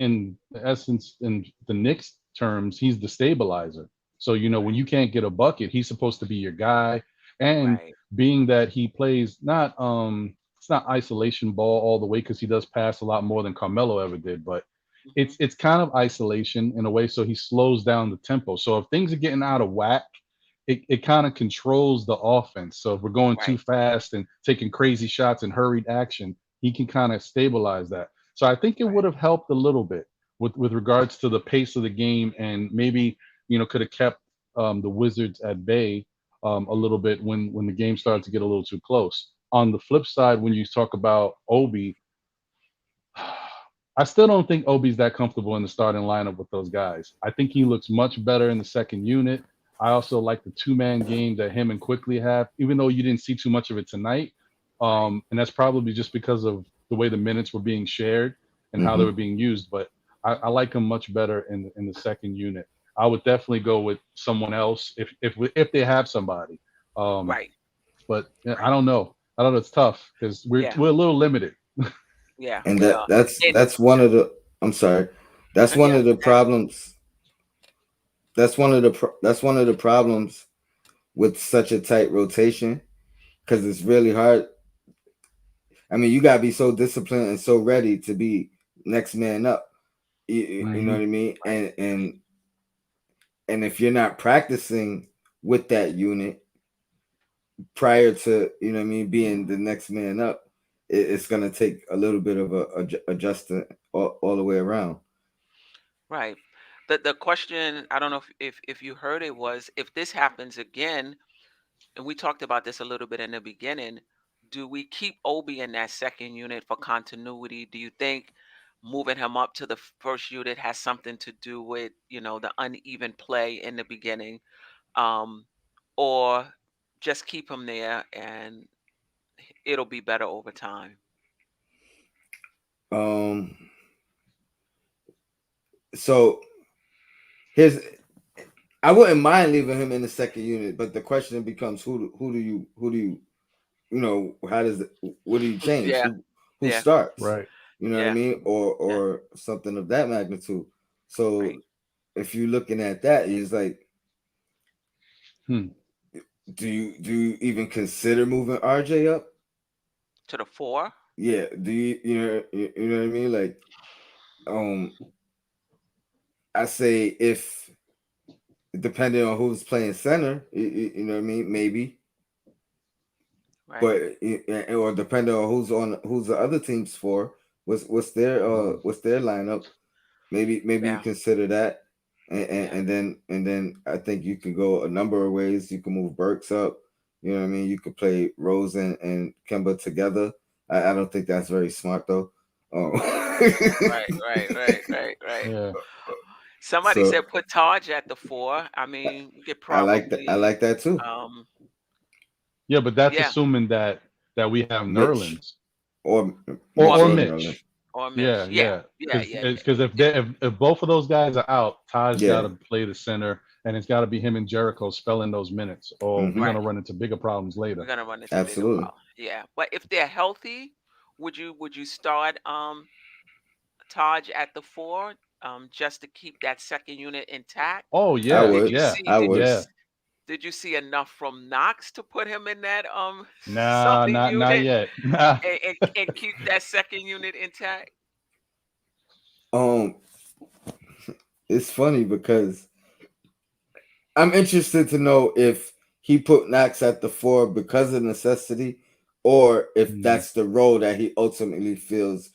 in essence, in the Knicks terms, he's the stabilizer. So when Right. you can't get a bucket, he's supposed to be your guy. And Right. being that he plays not it's not isolation ball all the way because he does pass a lot more than Carmelo ever did, but Hmm. it's kind of isolation in a way. So he slows down the tempo. So if things are getting out of whack it kind of controls the offense. So if we're going too Right. fast and taking crazy shots and hurried action, he can kind of stabilize that. So I think it Right. would have helped a little bit with regards to the pace of the game, and maybe could have kept the Wizards at bay a little bit when the game started to get a little too close. On the flip side, when you talk about Obi, I still don't think Obi's that comfortable in the starting lineup with those guys. I think he looks much better in the second unit. I also like the two-man game that him and Quickly have, even though you didn't see too much of it tonight. Right. And that's probably just because of the way the minutes were being shared and how they were Hmm. being used. But I like him much better in the second unit. I would definitely go with someone else if they have somebody. Um, Right. but yeah, I Right. don't know. I don't know. It's tough because we're Yeah. we're a little limited. Yeah. And We are. And that's one of the. I'm sorry. That's one yeah. of the Okay. problems. That's one of the problems with such a tight rotation because it's really hard. I mean, you gotta be so disciplined and so ready to be next man up. You know Hmm. what I mean? Right. And if you're not practicing with that unit prior to being the next man up, it's gonna take a little bit of a adjustment all the way around. Right. The question, I don't know if you heard it, was if this happens again, and we talked about this a little bit in the beginning, do we keep Obi in that second unit for continuity? Do you think moving him up to the first unit has something to do with, the uneven play in the beginning? Um, or just keep him there and it'll be better over time? Um, so here's I wouldn't mind leaving him in the second unit, but the question becomes how does it, what do you change? Yeah, Who yeah, starts? Right. You know what I yeah, mean? yeah, Or something of that magnitude. So right. if you're looking at that, it's like, Hmm. do you even consider moving RJ up? To the four? Yeah. Do you know what I mean? Like, um, I say if depending on who's playing center, you know what I mean? Maybe. but or depending on who's the other teams for, what's their lineup. Maybe you consider that, and then I think you can go a number of ways. You can move Burks up. You know what I mean? You could play Rose and Kemba together. I don't think that's very smart though. Right. Yeah. Somebody said put Taj at the 4. I mean, we could I like probably that. I like that too. Yeah, but that's assuming that we have Mitch Nerlens or Mitch. Or Mitch. Yeah. Yeah. Because if both of those guys are out, Taj got to Yeah. play the center, and it's got to be him and Jericho spelling those minutes, or we're gonna run into bigger problems later. We're gonna run into bigger Absolutely. problems. Yeah, but if they're healthy, would you start Taj at the 4 just to keep that second unit intact? Oh I yeah, would. yeah, I would. yeah. Did you see enough from Knox to put him in that Nah, starting not unit yet. Nah. and keep that second unit intact? It's funny because I'm interested to know if he put Knox at the 4 because of necessity, or if that's the role that he ultimately feels.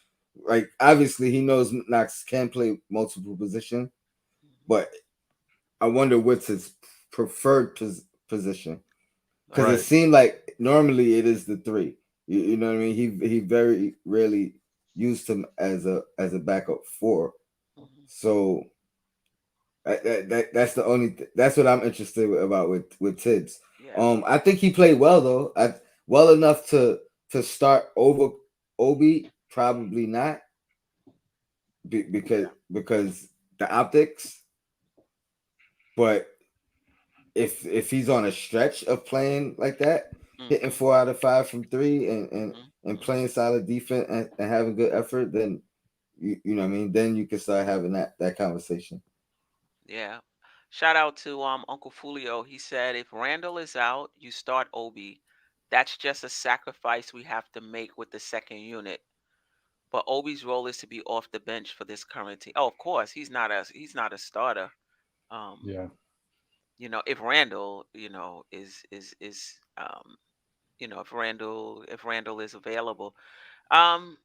Like, obviously, he knows Knox can play multiple positions, but I wonder what's his preferred position, because it seemed like normally it is the 3. You know what I mean? He very rarely used him as a backup 4. So that's the only that's what I'm interested about with Tibbs. Yeah. I think he played well though. Well enough to start over Obi, probably not, because the optics. But if he's on a stretch of playing like that, hitting 4 out of 5 from 3 and playing solid defense and having good effort, then you know what I mean. Then you can start having that conversation. Yeah. Shout out to Uncle Fulio. He said if Randall is out, you start Obi. That's just a sacrifice we have to make with the second unit. But Obi's role is to be off the bench for this current team. Oh, of course, he's not a starter. Yeah. You know, if Randall, is if Randall is available. Um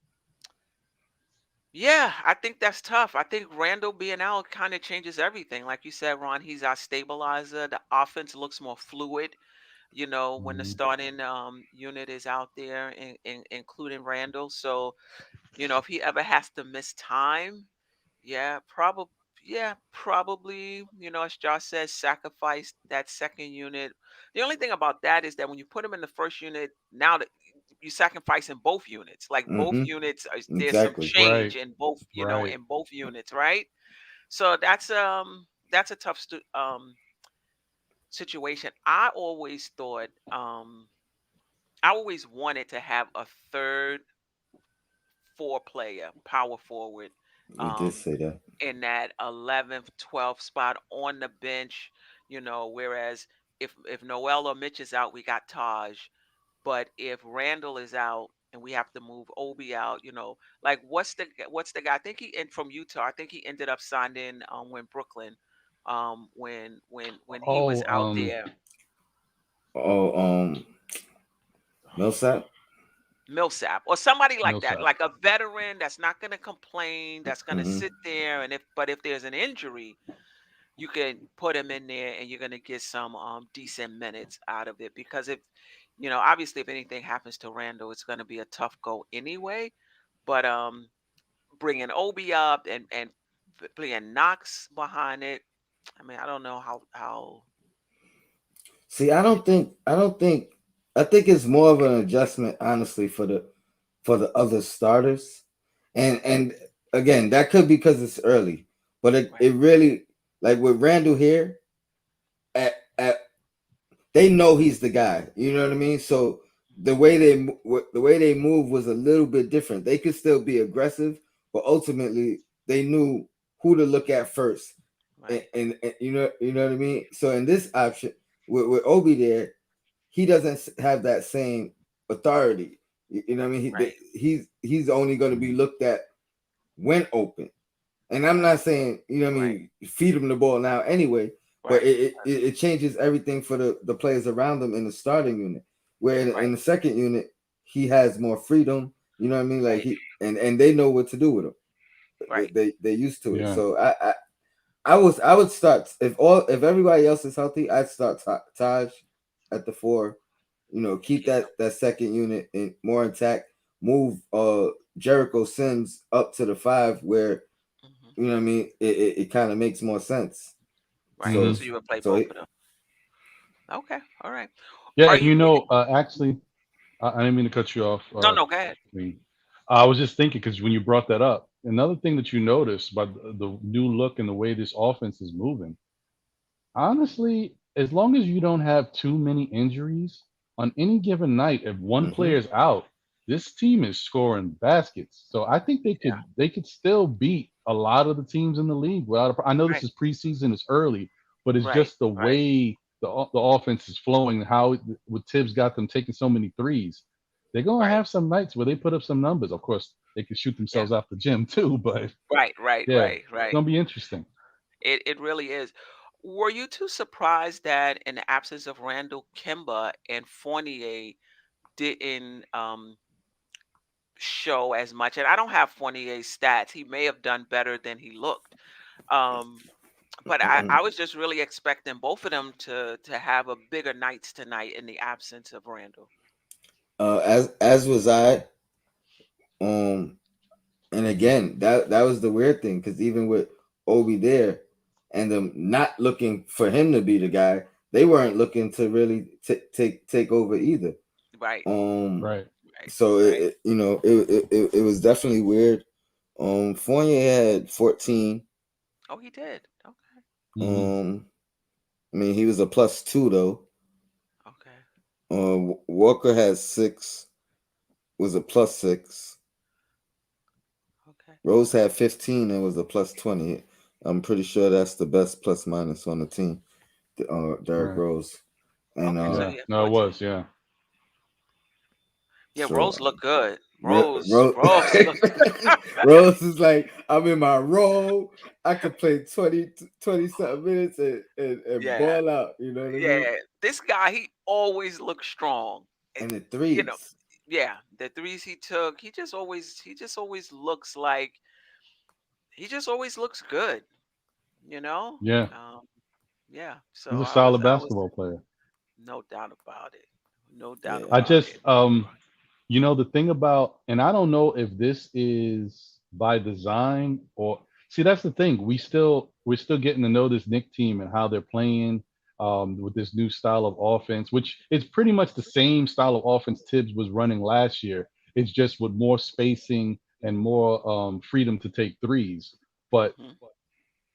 Yeah, I think that's tough. I think Randall being out kind of changes everything. Like you said, Ron, he's our stabilizer. The offense looks more fluid, when the starting unit is out there, including Randall. So, if he ever has to miss time, probably, as Josh says, sacrifice that second unit. The only thing about that is that when you put him in the first unit, now that you sacrificing both units, like both units, there's some Exactly. change in both, Right. in both units, right? So that's a tough situation. I always wanted to have a third 4 player power forward. We did Um, say that. in that 11th, 12th spot on the bench, whereas if Noel or Mitch is out, we got Taj. But if Randall is out and we have to move Obi out, like what's the guy? I think he and from Utah. I think he ended up signed in when Brooklyn, when he was Oh, out there. Oh, Millsap. Millsap or somebody like that, Millsap. like a veteran that's not going to complain, that's going to Mm-hmm. sit there, and if there's an injury, you can put him in there and you're going to get some decent minutes out of it, because if obviously if anything happens to Randall, it's going to be a tough go anyway. But bringing Obi up and playing Knox behind it, I mean, I don't know how. See, I don't think. I think it's more of an adjustment, honestly, for the other starters, and again, that could be because it's early, but it really, like with Randall here, at they know he's the guy. You know what I mean? So the way they move was a little bit different. They could still be aggressive, but ultimately they knew who to look at first. Right. And you know what I mean? So in this option with Obi there, he doesn't have that same authority. You know what I mean? Right. He's only going to be looked at when open. And I'm not saying, you know what I mean, feed him the ball now anyway, but it changes everything for the players around them in the starting unit. Where in the second unit, he has more freedom. You know what I mean? Like Right. and they know what to do with him. Right. They're used to it. Yeah. So I would start if everybody else is healthy, I'd start Taj at the 4. Keep Yeah. that second unit more intact. Move Jericho Sims up to the 5 where Hmm. you know what I mean. It kind of makes more sense. Right. So Hmm. So you would play so both it, of them. Okay. All right. Yeah, Are and you reading? actually, I didn't mean to cut you off. No, no, go ahead. I was just thinking because when you brought that up, another thing that you notice by the new look and the way this offense is moving, honestly, as long as you don't have too many injuries on any given night, if one hmm player's out, this team is scoring baskets. So I think Yeah. they could still beat a lot of the teams in the league without I know this Right. is preseason, it's early, but it's Right. just the Right. way the offense is flowing, how with Tibbs got them taking so many threes. They're gonna Right. have some nights where they put up some numbers. Of course, they can shoot Yeah. themselves out the gym too, but Right. Right. yeah, Right. it's Right. gonna be interesting. It really is. Were you too surprised that in the absence of Randall, Kimba and Fournier didn't show as much? And I don't have Fournier's stats. He may have done better than he looked. Um, but I was just really expecting both of them to have a bigger nights tonight in the absence of Randall. as was I. Um, and again, that was the weird thing because even with Obi there, and them not looking for him to be the guy, they weren't looking to really take over either. Right. Um, Right. Right. so Right. it was definitely weird. Fournier had 14. Oh, he did. Okay. Hmm. Um, I mean he was a +2 though. Okay. Walker had 6, was a +6. Okay. Rose had 15 and was a +20. I'm pretty sure that's the best plus minus on the team. Derrick Right. Rose. And Okay. So Yeah. he had No, it 14. was. Yeah. Yeah, so Rose looked good. Rose, Rose, Rose looked. Rose is like, I'm in my role. I could play 20 something minutes and Yeah, ball out. You know what I mean? yeah. This guy, he always looked strong. And And the you know, threes. yeah, the threes he took, he just always looks like he just always looks good. You know, Yeah. um, yeah. He's So a solid I was basketball player. no doubt about it, no doubt Yeah. I about just it. the thing about, and I don't know if this is by design or see, that's the thing. We're still getting to know this Nick team and how they're playing with this new style of offense, which is pretty much the same style of offense Tibbs was running last year. It's just with more spacing and more freedom to take threes. But Hmm.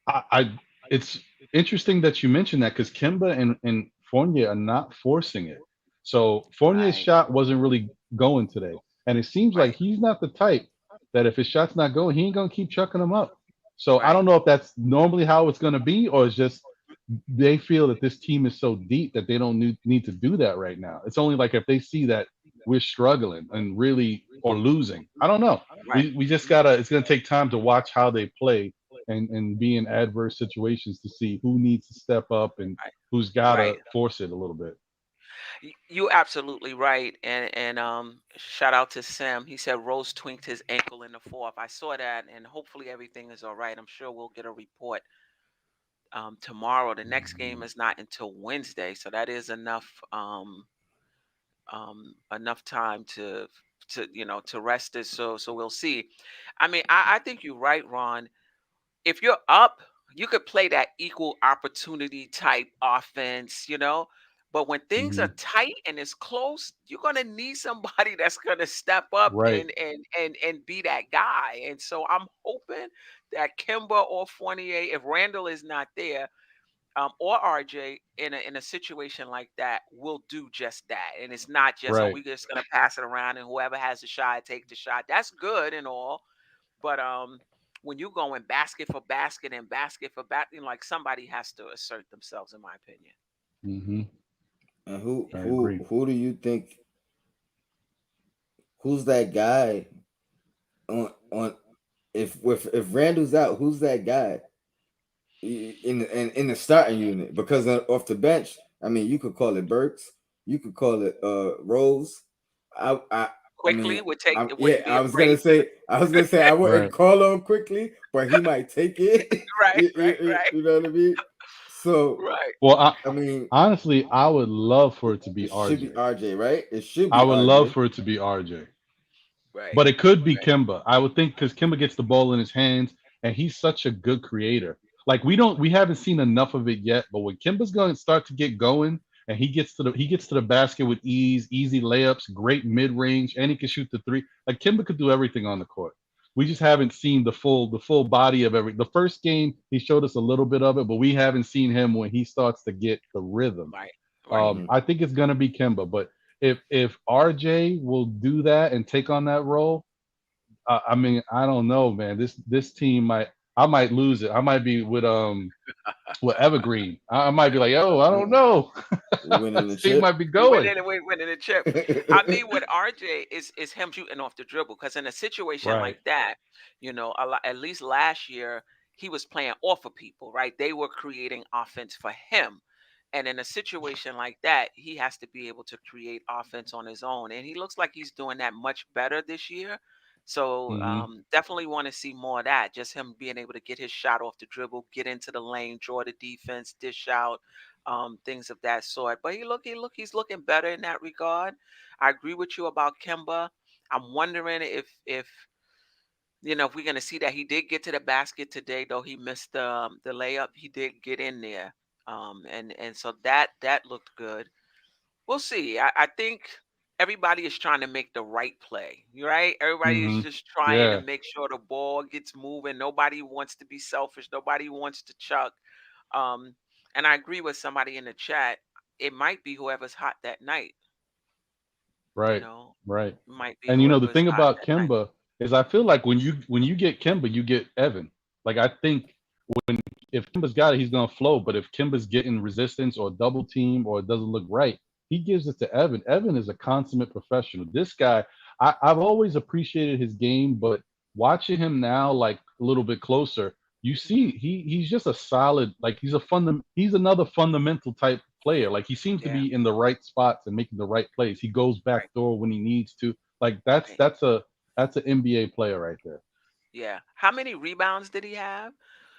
I it's interesting that you mentioned that because Kimba and Fournier are not forcing it. So Fournier's Right, shot wasn't really going today. And it seems like right, he's not the type that if his shot's not going, he ain't gonna keep chucking them up. So I don't right, know if that's normally how it's gonna be, or it's just they feel that this team is so deep that they don't need to do that right now. It's only like if they see that we're struggling and really or losing. I don't know. right, We just gotta it's gonna take time to watch how they play and be in adverse situations to see who needs to step up and right, who's gotta right. force it a little bit. You absolutely right. And shout out to Sam. He said Rose twinked his ankle in the fourth. I saw that, and hopefully everything is all right. I'm sure we'll get a report tomorrow. The next game is not until Wednesday, so that is enough time to rest it. So we'll see. I mean, I think you're right, Ron. If you're up, you could play that equal opportunity type offense, you know. But when things are Hmm. tight and it's close, you're gonna need somebody that's gonna step up Right. and be that guy. And so I'm hoping that Kimba or Fournier, if Randall is not there, or RJ in a situation like that will do just that. And it's not just, oh, Right. we're just gonna pass it around and whoever has the shot take the shot. That's good and all, but when you going basket for basket and basket for basket, like somebody has to assert themselves, in my opinion. Hmm. And I Yeah. agree. who do you think who's that guy on if Randall's out, who's that guy in the starting unit? Because off the bench, I mean, you could call it Burks, you could call it roles. I Quickly mean, would take I'm it yeah. wouldn't be afraid. I was gonna say I wouldn't Right. call him quickly, but he might take it. Right, right, right, You know what I mean? So right, Well, I mean, honestly, I would love for it to be it should be RJ. RJ, right? It should I be would love RJ. for it to be RJ. right, But it could be right. Kimba. I would think because Kimba gets the ball in his hands and he's such a good creator. Like we haven't seen enough of it yet. But when Kimba's going to start to get going and he gets to the basket with ease, easy layups, great mid range, and he can shoot the three. Like Kimba could do everything on the court. We just haven't seen the full body of every. The first game he showed us a little bit of it, but we haven't seen him when he starts to get the rhythm. Right, right. Hmm. I think it's gonna be Kimba, but if RJ will do that and take on that role, I mean, I don't know, man. This team I might lose it. I might be with Evergreen. I might be like, oh, I don't know. You winning the This team chip. might be going Winning the chip. I mean, with RJ is him shooting off the dribble because in a situation right. like that, at least last year he was playing off of people, right? They were creating offense for him. And in a situation like that, he has to be able to create offense on his own. And he looks like he's doing that much better this year. So Hmm. definitely want to see more of that. Just him being able to get his shot off the dribble, get into the lane, draw the defense, dish out, things of that sort. But he's looking better in that regard. I agree with you about Kemba. I'm wondering if we're gonna see that he did get to the basket today, though he missed the layup. He did get in there, and so that looked good. We'll see. I think everybody is trying to make the right play, right? Everybody is Hmm. just trying to Yeah. make sure the ball gets moving. Nobody wants to be selfish. Nobody wants to chuck. Um, and I agree with somebody in the chat. It might be whoever's hot that night. You Right. know, Right. might be And the whoever's thing hot about that night. Kimba is I feel like when you get Kimba, you get Evan. Like I think if Kimba's got it, he's gonna flow. But if Kimba's getting resistance or double team or it doesn't look right, he gives it to Evan. Evan is a consummate professional. This guy, I've always appreciated his game, but watching him now, like a little bit closer, you see he's just a solid, like he's another fundamental type player. Like he seems to Yeah, be in the right spots and making the right plays. He goes back right, door when he needs to. Like that's right. that's a that's an NBA player right there. Yeah. How many rebounds did he have?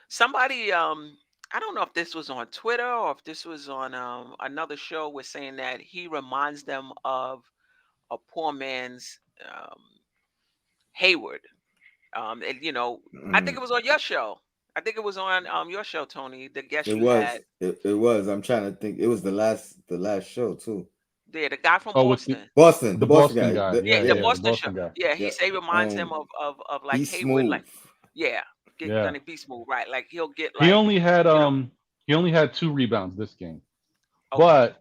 Somebody, I don't know if this was on Twitter or if this was on another show, was saying that he reminds them of a poor man's Hayward. And I think Mm. it was on your show. I think it was on your show, Tony, the guest It you had was. It was. I'm trying to think. It was the last show too. there, the guy from Oh, with Boston. Boston, the the Boston Boston guy. guy, Yeah, yeah, the yeah, the Boston show. Boston guy, Yeah, he Yeah. say reminds him of like He's Haywood, like smooth. yeah, yeah. gonna be smooth, right? Like he'll get He like, only had you know, he only had 2 rebounds this game, okay,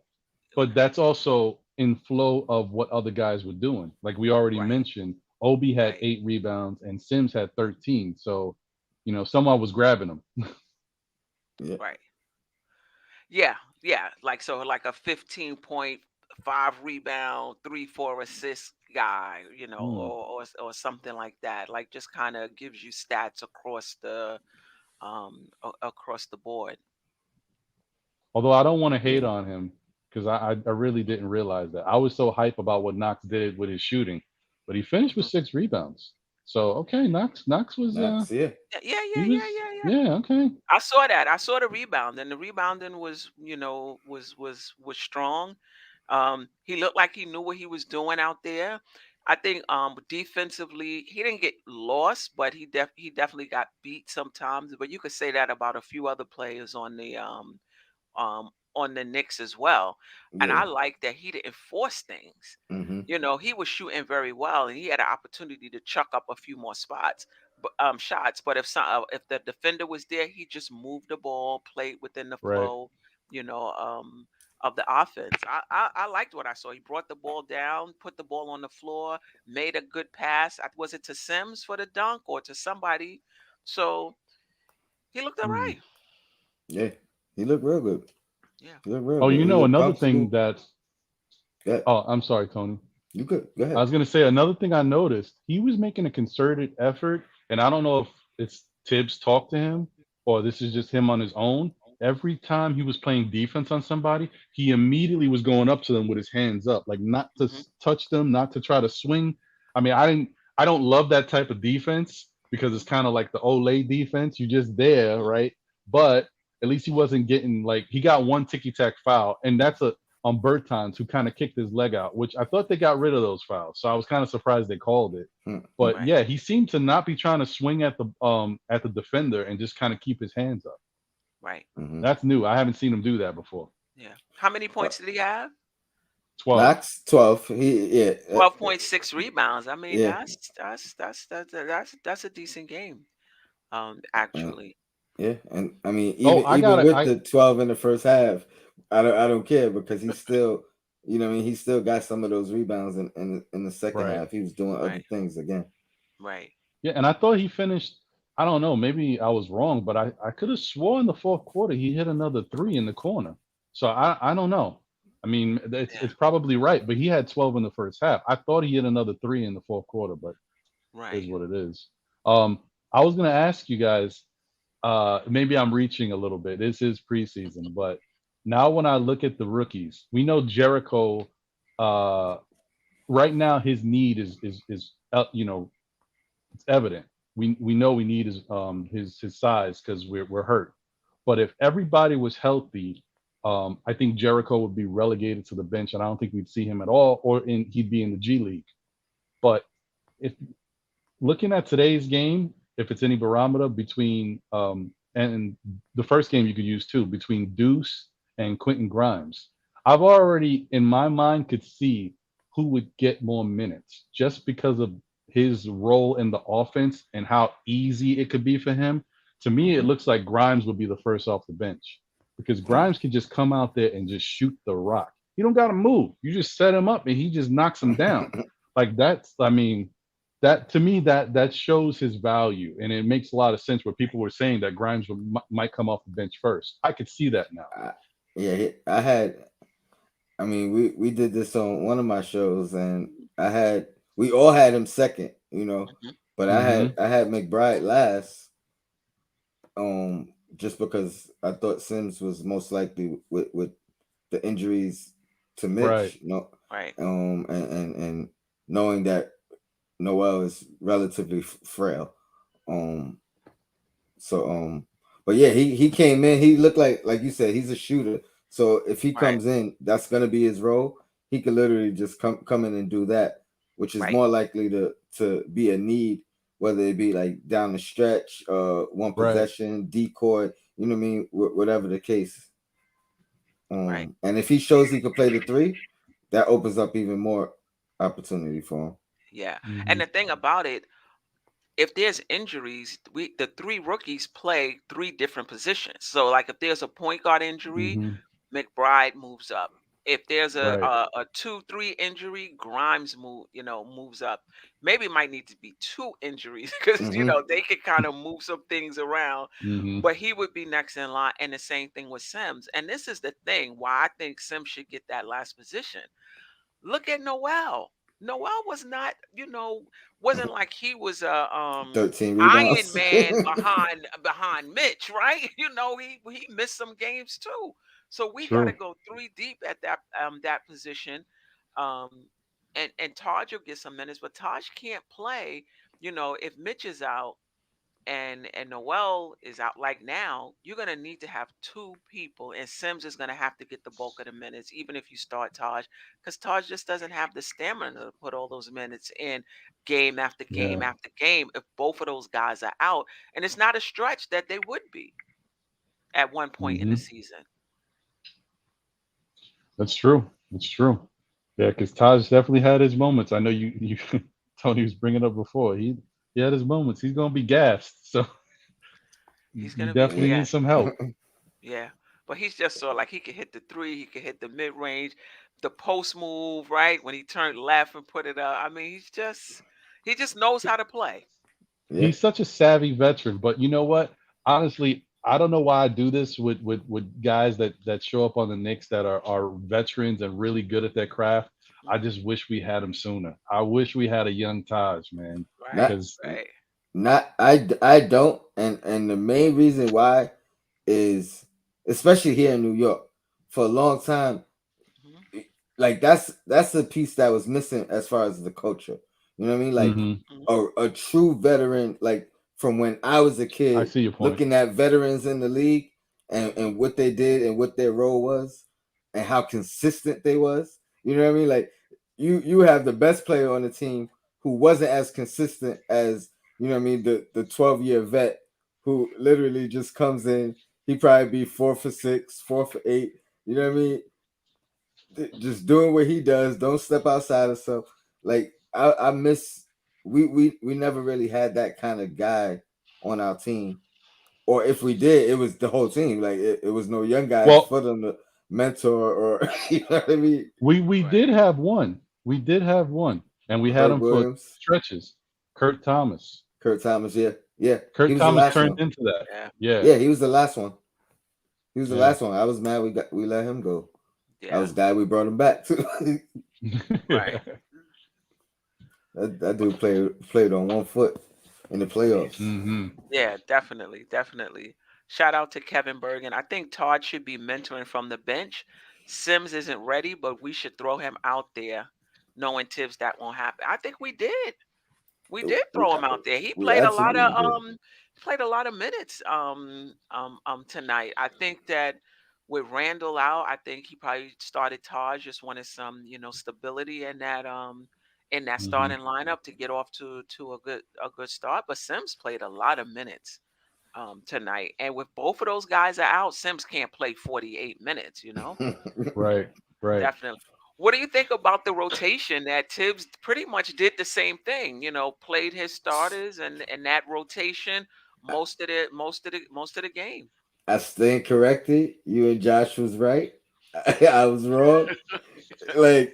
but that's also in flow of what other guys were doing. Like we already right, mentioned, Obi had right, 8 rebounds and Sims had 13. So, someone was grabbing them. Yeah. right. Yeah, yeah. Like a 15.5 rebound, 3-4 assist guy, Hmm. or something like that. Like just kind of gives you stats across the board. Although I don't want to hate Yeah. on him because I really didn't realize that. I was so hype about what Knox did with his shooting, but he finished with Mhm. 6 rebounds. So okay, Knox was Knox. Yeah. Yeah, yeah, he yeah, yeah, was yeah, yeah. yeah, okay. I saw that. I saw the rebound, and the rebounding was strong. He looked like he knew what he was doing out there. I think defensively he didn't get lost, but he definitely got beat sometimes. But you could say that about a few other players on the Knicks as well. And Yeah. I like that he didn't force things. Mm-hmm. He was shooting very well, and he had an opportunity to chuck up a few more shots. But if the defender was there, he just moved the ball, played within the Right. flow, you know, um, of the offense. I liked what I saw. He brought the ball down, put the ball on the floor, made a good pass. Was it to Sims for the dunk or to somebody? So he looked all Hmm. right. Yeah. He looked real good. Yeah. He looked real Oh, good. He looked another thing comfortable. that's Yeah. oh, I'm sorry, Tony. You could go I ahead. was gonna say another thing I noticed. He was making a concerted effort, and I don't know if it's Tibbs talked to him or this is just him on his own. every time he was playing defense on somebody, he immediately was going up to them with his hands up, like not to Hmm. touch them, not to try to swing. I mean, I don't love that type of defense because it's kind of like the Olay defense. You're just there, right? But at least he wasn't getting like he got one ticky tack foul, and that's a on Bertans who kind of kicked his leg out, which I thought they got rid of those fouls. So I was kind of surprised they called it. But Right. yeah, he seemed to not be trying to swing at the defender and just kind of keep his hands up. Right. Mm-hmm. That's new. I haven't seen him do that before. Yeah. How many points did he have? 12. Knox 12. He yeah 12.6 rebounds. I mean, yeah that's a decent game. uh, Actually. yeah, and I mean Oh, even with the 12 in the first half, I don't care because he's still I mean he still got some of those rebounds in the second right. half. He was doing other Right. things again. Right. Yeah, and I thought he finished. I don't know. Maybe I was wrong, but I could have swore in the fourth quarter he hit another three in the corner. So I don't know. I mean, Yeah. it's probably right, but he had 12 in the first half. I thought he hit another three in the fourth quarter, but it is Right. what it is. I was gonna ask you guys. Maybe I'm reaching a little bit. This is preseason, but now when I look at the rookies, we know Jericho. Uh, right now, his need is it's evident. We know we need his size because we're hurt. But if everybody was healthy, I think Jericho would be relegated to the bench, and I don't think we'd see him at all, he'd be in the G League. But if looking at today's game, if it's any barometer between and the first game you could use too between Deuce and Quentin Grimes, I've already in my mind could see who would get more minutes just because of his role in the offense and how easy it could be for him. To me, it Mm-hmm. looks like Grimes would be the first off the bench because Grimes can just come out there and just shoot the rock. He don't got to move. You just set him up and he just knocks him down. Like that's, I mean, that to me that shows his value and it makes a lot of sense where people were saying that Grimes might come off the bench first. I could see that now. I, yeah, I had. I mean, we did this on one of my shows, and we all had him second, Hmm. but Mm-hmm. I had McBride last, just because I thought Sims was most likely with the injuries to Right. Mitch, Right. and knowing that Noel is relatively frail, um, so but yeah, he came in. He looked like you said, he's a shooter. So if he Right. comes in, that's gonna be his role. He could literally just come in and do that, which is Right. more likely to be a need, whether it be like down the stretch, one Right. possession, decoy, you know what I mean, whatever the case. Right. And if he shows he could play the three, that opens up even more opportunity for him. Yeah. Mm-hmm. And the thing about it, if there's injuries, the three rookies play three different positions. So like if there's a point guard injury, Mm-hmm. McBride moves up. If there's Right. a 2-3 injury, Grimes moves up. Maybe it might need to be two injuries because Hmm. they can kind of move some things around. Mm-hmm. But he would be next in line, and the same thing with Sims. And this is the thing why I think Sims should get that last position. Look at Noel. Noel was not, wasn't like he was a 13 Iron rebounds. Man behind Mitch, right? He missed some games too. So we got to True. go three deep at that position. Um and Taj will get some minutes, but Taj can't play, if Mitch is out and Noel is out like now, you're gonna need to have two people, and Sims is gonna have to get the bulk of the minutes, even if you start Taj, because Taj just doesn't have the stamina to put all those minutes in game after game Yeah. after game if both of those guys are out. And it's not a stretch that they would be at one point in the Mm-hmm. season. That's true. That's true. Yeah, because Taj definitely had his moments. I know you Tony was bringing up before. He had his moments. He's gonna be gassed, so He's he gonna be definitely Yeah. needs some gassed. help. Yeah. But he's just sort of like he can hit the three, he can hit the mid range, the post move, right? When he turned left and put it up. I mean, he just knows how to play. Yeah. He's such a savvy veteran, but you know what? Honestly, I don't know why I do this with guys that show up on the Knicks that are veterans and really good at their craft. I Mhm. just wish we had him sooner. I wish we had a young Taj, man, Right, Not because right. not I don't, and the main reason why is especially here in New York, for a long time. Mhm. Like that's a piece that was missing as far as the culture. You know what I mean? Like Hmm. Mhm. a true veteran, like from when I was a I kid, see your point. looking at veterans in the league Mhm. and what they did and what their role was and how consistent they was. You know what I mean? Like you have the best player on the team who wasn't as consistent as, you know what I mean, the 12-year vet who literally just comes in. He probably be 4 for 6, 4 for 8. You know what I mean? Just doing what he does. Don't step outside of stuff. Like I miss. We never really had that kind of guy on our team, or if we did, it was the whole team. Like it was no young guys Well, for them to mentor or you know what I mean. we did Right. have one. We did have one, and we had Herb him for Williams, stretches. Kurt Thomas. Kurt Thomas. Yeah, yeah. He Kurt was the Thomas last turned one. into that. Yeah. Yeah, Yeah, he was the last one. He was the yeah. last one. I was mad we let him go. I Yeah. was glad we brought him back too. Right. That dude played on 1 foot in the playoffs. Hmm. Yeah, definitely, definitely. Shout out to Kevin Bergen. I think Todd should be mentoring from the bench. Sims isn't ready, but we should throw him out there, knowing Tibbs that won't happen. I think we did. We did We, throw him out there. He we played a lot of absolutely did. minutes tonight. I think that with Randall out, I think he probably started Taj, just wanted some, stability in that Hmm. starting lineup to get off to a good start. But Sims played a lot of minutes tonight. And with both of those guys are out, Sims can't play 48 minutes, Right, right. Definitely. What do you think about the rotation that Tibbs pretty much did the same thing? Played his starters and that rotation most of the game. I stand corrected. You and Josh was right. I was wrong. Like,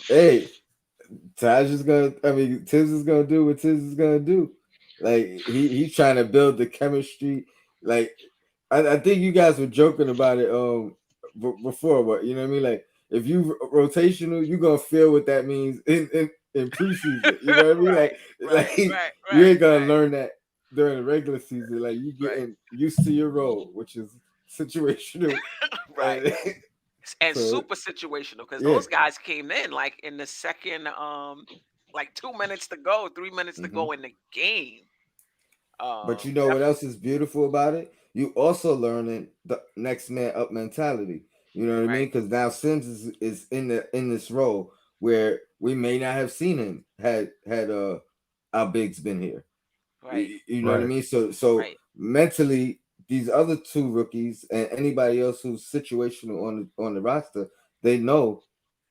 hey, Taj is gonna. I mean, Tibbs is gonna do what Tibbs is gonna do. Like he's trying to build the chemistry. Like I think you guys were joking about it before, but you know what I mean. Like if you rotational, you gonna feel what that means in preseason. You know what I mean? Right, Like right, right, you right, ain't gonna right, learn that during the regular season. Like you right, getting used to your role, which is situational, right. and And so super situational because yeah. those guys came in like in the second, like 2 minutes to go, 3 minutes to Mm-hmm. go in the game. But you know what else is beautiful about it? You also learning the next man up mentality. You know what I mean? Right, Because now Sims is in this role where we may not have seen him had our bigs been here. right, You know what I Right. mean? So right, mentally, these other two rookies and anybody else who's situational on the roster, they know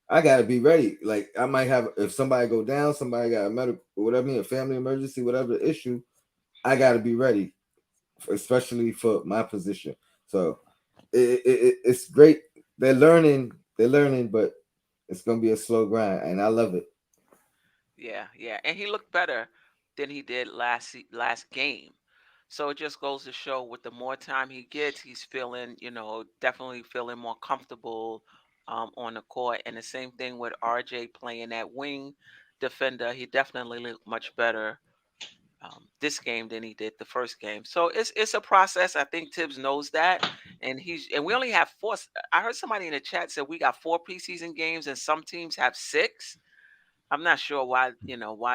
I gotta be ready. Like I might have if somebody go down, somebody got a medical whatever, a family emergency, whatever the issue, I gotta be ready especially for my position. So it's great. they're learning, but it's gonna be a slow grind, and I love it. yeah, yeah. And he looked better than he did last game. So it just goes to show with the more time he gets, he's feeling, definitely feeling more comfortable on the court. And the same thing with RJ playing that wing defender. He definitely looked much better this game than he did the first game. So it's a process. I think Tibbs knows that, and we only have four. I heard somebody in the chat said we got 4 preseason games, and some teams have 6. I'm not sure why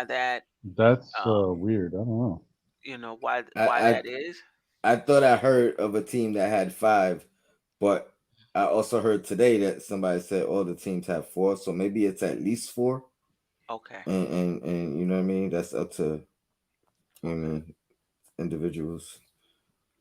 that That's um, weird. I don't know. I, why I that is. I thought I heard of a team that had 5, but I also heard today that somebody said all the teams have 4, so maybe it's at least 4. Okay. And you know what I mean? That's up to I Okay. mean individuals.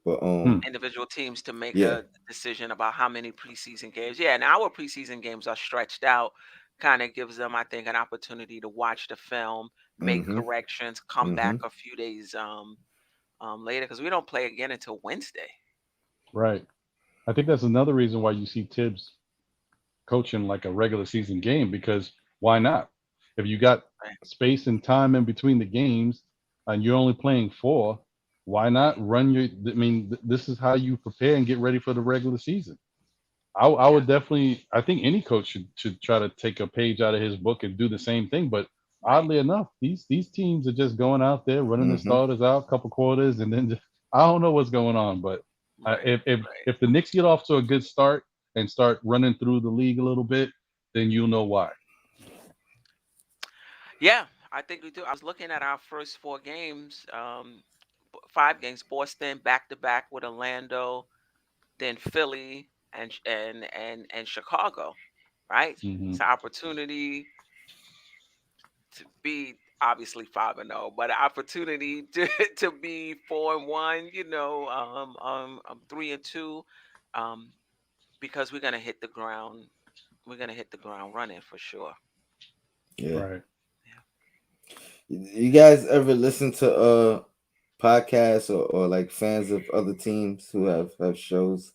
But Hmm. Individual teams to make yeah. a decision about how many preseason games. Yeah, and our preseason games are stretched out. Kind of gives them, I think, an opportunity to watch the film, make Mm-hmm. corrections, come Mm-hmm. back a few days later because we don't play again until Wednesday. Right. I think that's another reason why you see Tibbs coaching like a regular season game because why not? If you got Right. space and time in between the games and you're only playing 4, why not Right. run your? I mean, this is how you prepare and get ready for the regular season. I Yeah. would definitely. I think any coach should try to take a page out of his book and do the same thing. But Right. oddly enough, these teams are just going out there running the Mm-hmm. starters out, couple quarters, and then just, I don't know what's going on, but Right. Right. If the Knicks get off to a good start and start running through the league a little bit, then you'll know why. Yeah, I think we do. I was looking at our first 4 games, 5 games: Boston back to back with Orlando, then Philly and Chicago. Right. Hmm. It's an opportunity to be obviously 5-0, but an opportunity to to be 4-1. 3-2, um, because we're gonna hit the ground. We're gonna hit the ground running for sure. Yeah. Right. Yeah. You guys ever listen to podcasts or like fans of other teams who have shows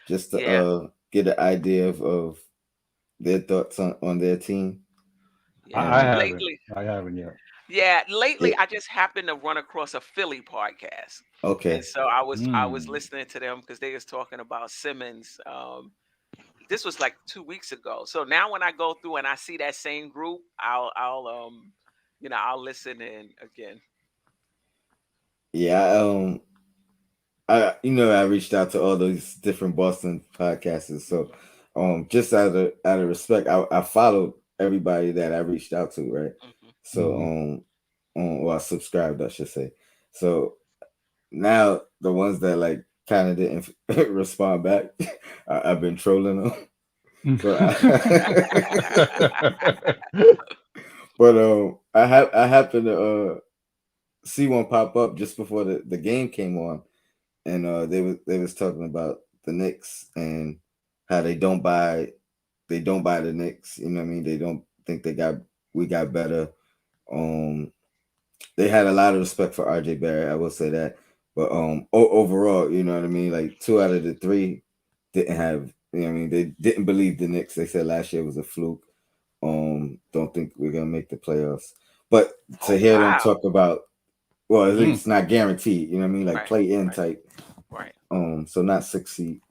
just to Yeah. get an idea of their thoughts on their team? Yeah. Um, Lately, I haven't yet. yeah, lately it, I just happened to run across a Philly podcast. And okay. so I was Mm. listening to them because they was talking about Simmons. This was like 2 weeks ago. So now when I go through and I see that same group, I'll listen in again. Yeah, I reached out to all those different Boston podcasters. So just out of respect, I followed everybody that I reached out to, right? Hmm. So Hmm. well, I subscribed, I should say. So now the ones that like kind of didn't respond back, I've been trolling them. So but I happened to see one pop up just before the game came on, and they was talking about the Knicks and how they don't buy the Knicks. You know what I mean? They don't think we got better. Um, they had a lot of respect for RJ Barrett. I will say that, but overall, you know what I mean. Like 2 out of the 3 didn't have. You know what I mean? They didn't believe the Knicks. They said last year was a fluke. Don't think we're gonna make the playoffs. But to Oh hear them wow! talk about, well, at Mm. least not guaranteed. You know what I mean? Like Right, play in right, type. right. So not 6 seed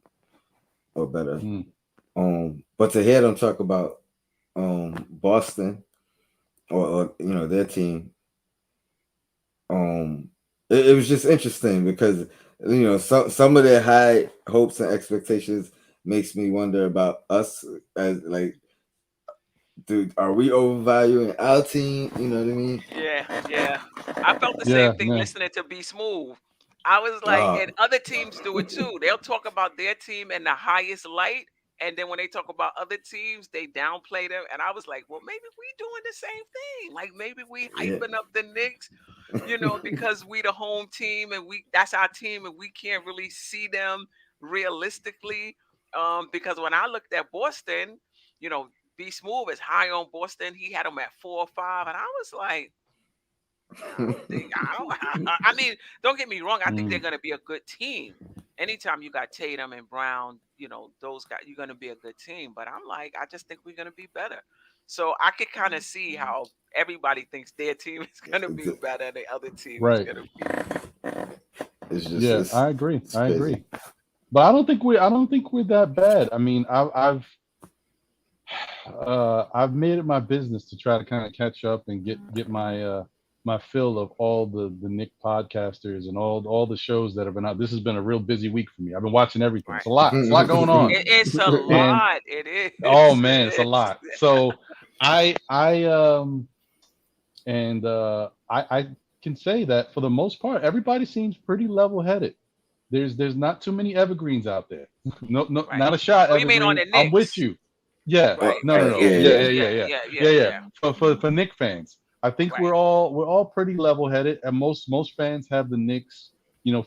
or better. Mm. But to hear them talk about Boston or their team, um, it was just interesting because some of their high hopes and expectations makes me wonder about us as like, dude, are we overvaluing our team? You know what I mean? Yeah, yeah. I felt the same Yeah, thing yeah. listening to Be Smooth. I was like, Uh, and other teams do it too. They'll talk about their team in the highest light, and then when they talk about other teams, they downplay them. And I was like, well, maybe we doing the same thing. Like maybe we yeah. hyping up the Knicks, because we the home team and that's our team, and we can't really see them realistically. Because when I looked at Boston, you know, Be Smooth is high on Boston. He had them at 4 or 5, and I was like, I don't think I don't. I mean, don't get me wrong. I think they're Mm. going to be a good team. Anytime you got Tatum and Brown, those guys, you're going to be a good team. But I'm like, I just think we're going to be better. So I could kind of see how everybody thinks their team is going to be better, the other team is Right. going to be. It's just Yeah, I agree. it's I crazy. agree. But I don't think we're that bad. I mean, I've made it my business to try to kind of catch up and get my fill of all the Nick podcasters and all the shows that have been out. This has been a real busy week for me. I've been watching everything. It's Right. a lot. It's a lot going on. It's a And lot. It oh is. man, it's a It is. lot. So I and I can say that for the most part, everybody seems pretty level headed. There's not too many evergreens out there. No, no, Right. not a shot, Oh, you mean on evergreen. the I'm with Knicks? you. Yeah. Oh, Right. No, no, Right. no. Yeah. yeah, Yeah, Yeah. yeah. yeah, Yeah. yeah, yeah, Yeah. yeah, Yeah. yeah. Yeah. For Nick fans, I think Right. we're all pretty level headed, and most fans have the Knicks,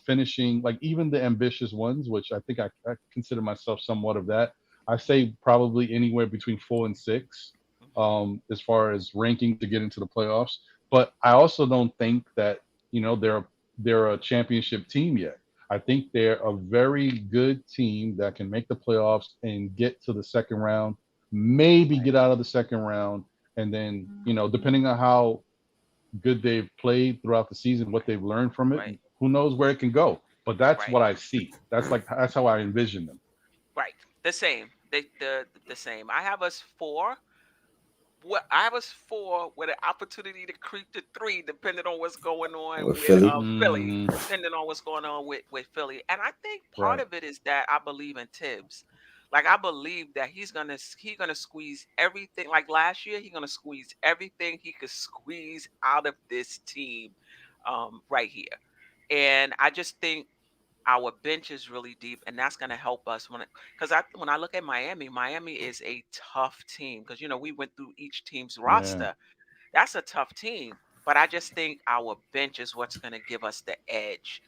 finishing like even the ambitious ones, which I think I consider myself somewhat of that. I say probably anywhere between 4 and 6, Hmm. as far as ranking to get into the playoffs. But I also don't think that they're a championship team yet. I think they're a very good team that can make the playoffs and get to the second round, maybe Right. get out of the second round, and then depending on how good they've played throughout the season, what Right. they've learned from it, Right. who knows where it can go. But that's Right. what I see. That's how I envision them. Right. The same. The same. I have us 4. what I was for with an opportunity to creep to three, depending on what's going on with with Philly. Philly, Hmm. depending on what's going on with Philly. And I think part Right. of it is that I believe in Tibbs. Like I believe that he's gonna squeeze everything. Like last year, he's gonna squeeze everything he could squeeze out of this team, right here. And I just think our bench is really deep, and that's going to help us because when I look at Miami, Miami is a tough team because we went through each team's Yeah. roster. That's a tough team, but I just think our bench is what's going to give us the edge.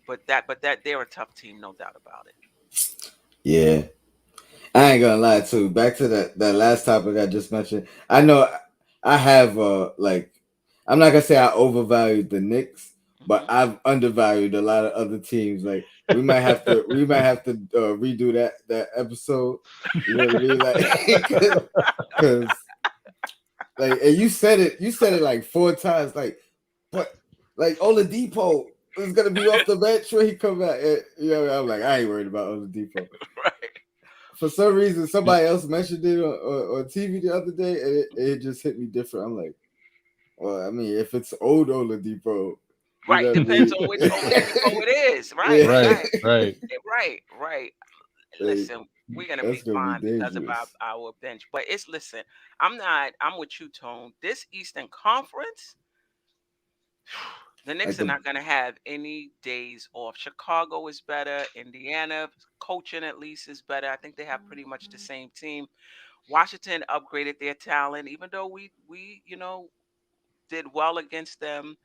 But that they're a tough team, no doubt about it. Yeah, I ain't gonna lie too. Back to that last topic I just mentioned. I know I have like I'm not gonna say I overvalued the Knicks, but Hmm. I've undervalued a lot of other teams. Like we might have to redo that episode. You know what I mean? Like because like and you said it like four times. Like but like Oladipo is gonna be off the bench when he come back. You know, I'm like I ain't worried about Oladipo. Right. For some reason, You- somebody else mentioned it on TV the other day, and it just hit me different. I'm like, well, I mean, if it's old Oladipo, you know Right. what I Depends mean? on which Oladipo it is. Right. Yeah, right. Right. Right. Right. like, Listen, we're gonna be that's gonna be fine because of dangerous. our bench. But it's listen, I'm with you, Tone. This Eastern Conference, the Like Knicks are the not gonna have any days off. Chicago is better. Indiana coaching at least is better. I think they have pretty much the same team. Washington upgraded their talent, even though we did well against them.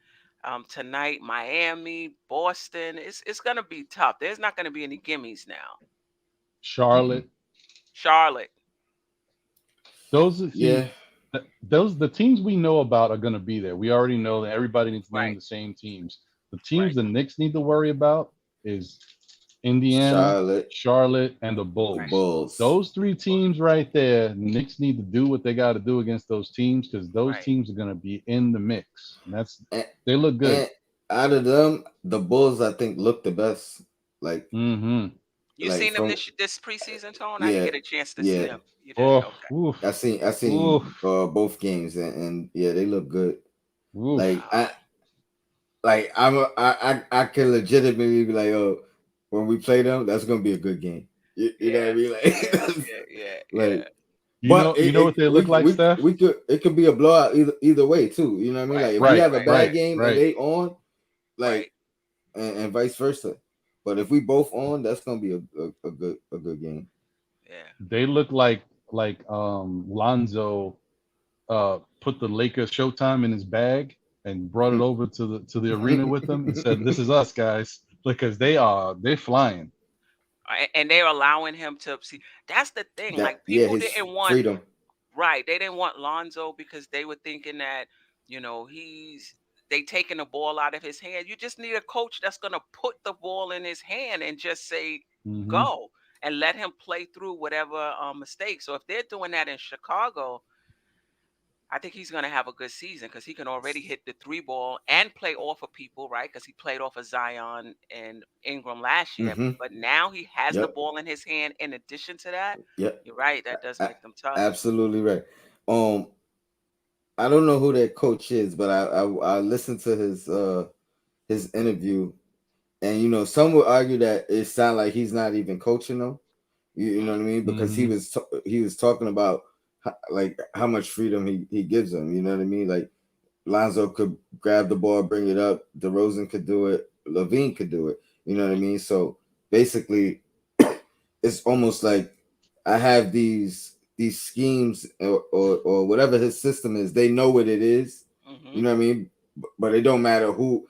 Tonight, Miami, Boston. It's gonna be tough. There's not gonna be any gimmies now. mm-mm. Charlotte. Charlotte, Those Yeah, see, those the teams we know about are going to be there. We already know that everybody needs to name right, the same teams. The right, teams the Knicks need to worry about is Indiana, Charlotte, Charlotte, and the the right, Bulls. Bulls. Those three teams right there, Knicks need to do what they got to do against those teams because those right. teams are going to be in the mix. And And, they look good. and out of them, the Bulls I think look the best. Like Mm-hmm. You like seen them from this preseason, Tone? I didn't yeah get a chance to see yeah. them. You did? Oh, Okay. oof, I oof, seen both games and yeah they look good. oof. Like Wow. I can legitimately be like, oh, when we play them, that's gonna be a good game. You know what I Yeah, mean? yeah, yeah. Like, but You know what they look like, Steph? we could it could be a blowout either way too. You know what I mean? Right, Like if we right, Right, have a right, bad right, game and right. they on, like right. and vice versa. But if we both on, that's gonna be a good game. Yeah. They look like Lonzo put the Lakers Showtime in his bag and brought it over to the arena with them and said, "This is us, guys," because they're flying. And they're allowing him to see. That's the thing. that Like yeah, people his didn't want. freedom. Right. They didn't want Lonzo because they were thinking that, they taking the ball out of his hand. You just need a coach that's gonna put the ball in his hand and just say Hmm. go and let him play through whatever mistakes. So if they're doing that in Chicago, I think he's gonna have a good season because he can already hit the three ball and play off of people, right? Because he played off of Zion and Ingram last year. Mm-hmm. But now he has the Yep. ball in his hand. In addition to that, Yep. you're right. That does A- make them tough. Absolutely right. Um, I don't know who that coach is, but I listened to his interview, and you know, some would argue that it sounded like he's not even coaching them. You know what I mean? Because Hmm. he was talking about like how much freedom he gives them. You know what I mean? Like Lonzo could grab the ball, bring it up. DeRozan could do it. Levine could do it. You know what I mean? So basically, it's almost like I have these schemes or whatever his system is. They know what it is. Hmm. You know what I mean? But it don't matter who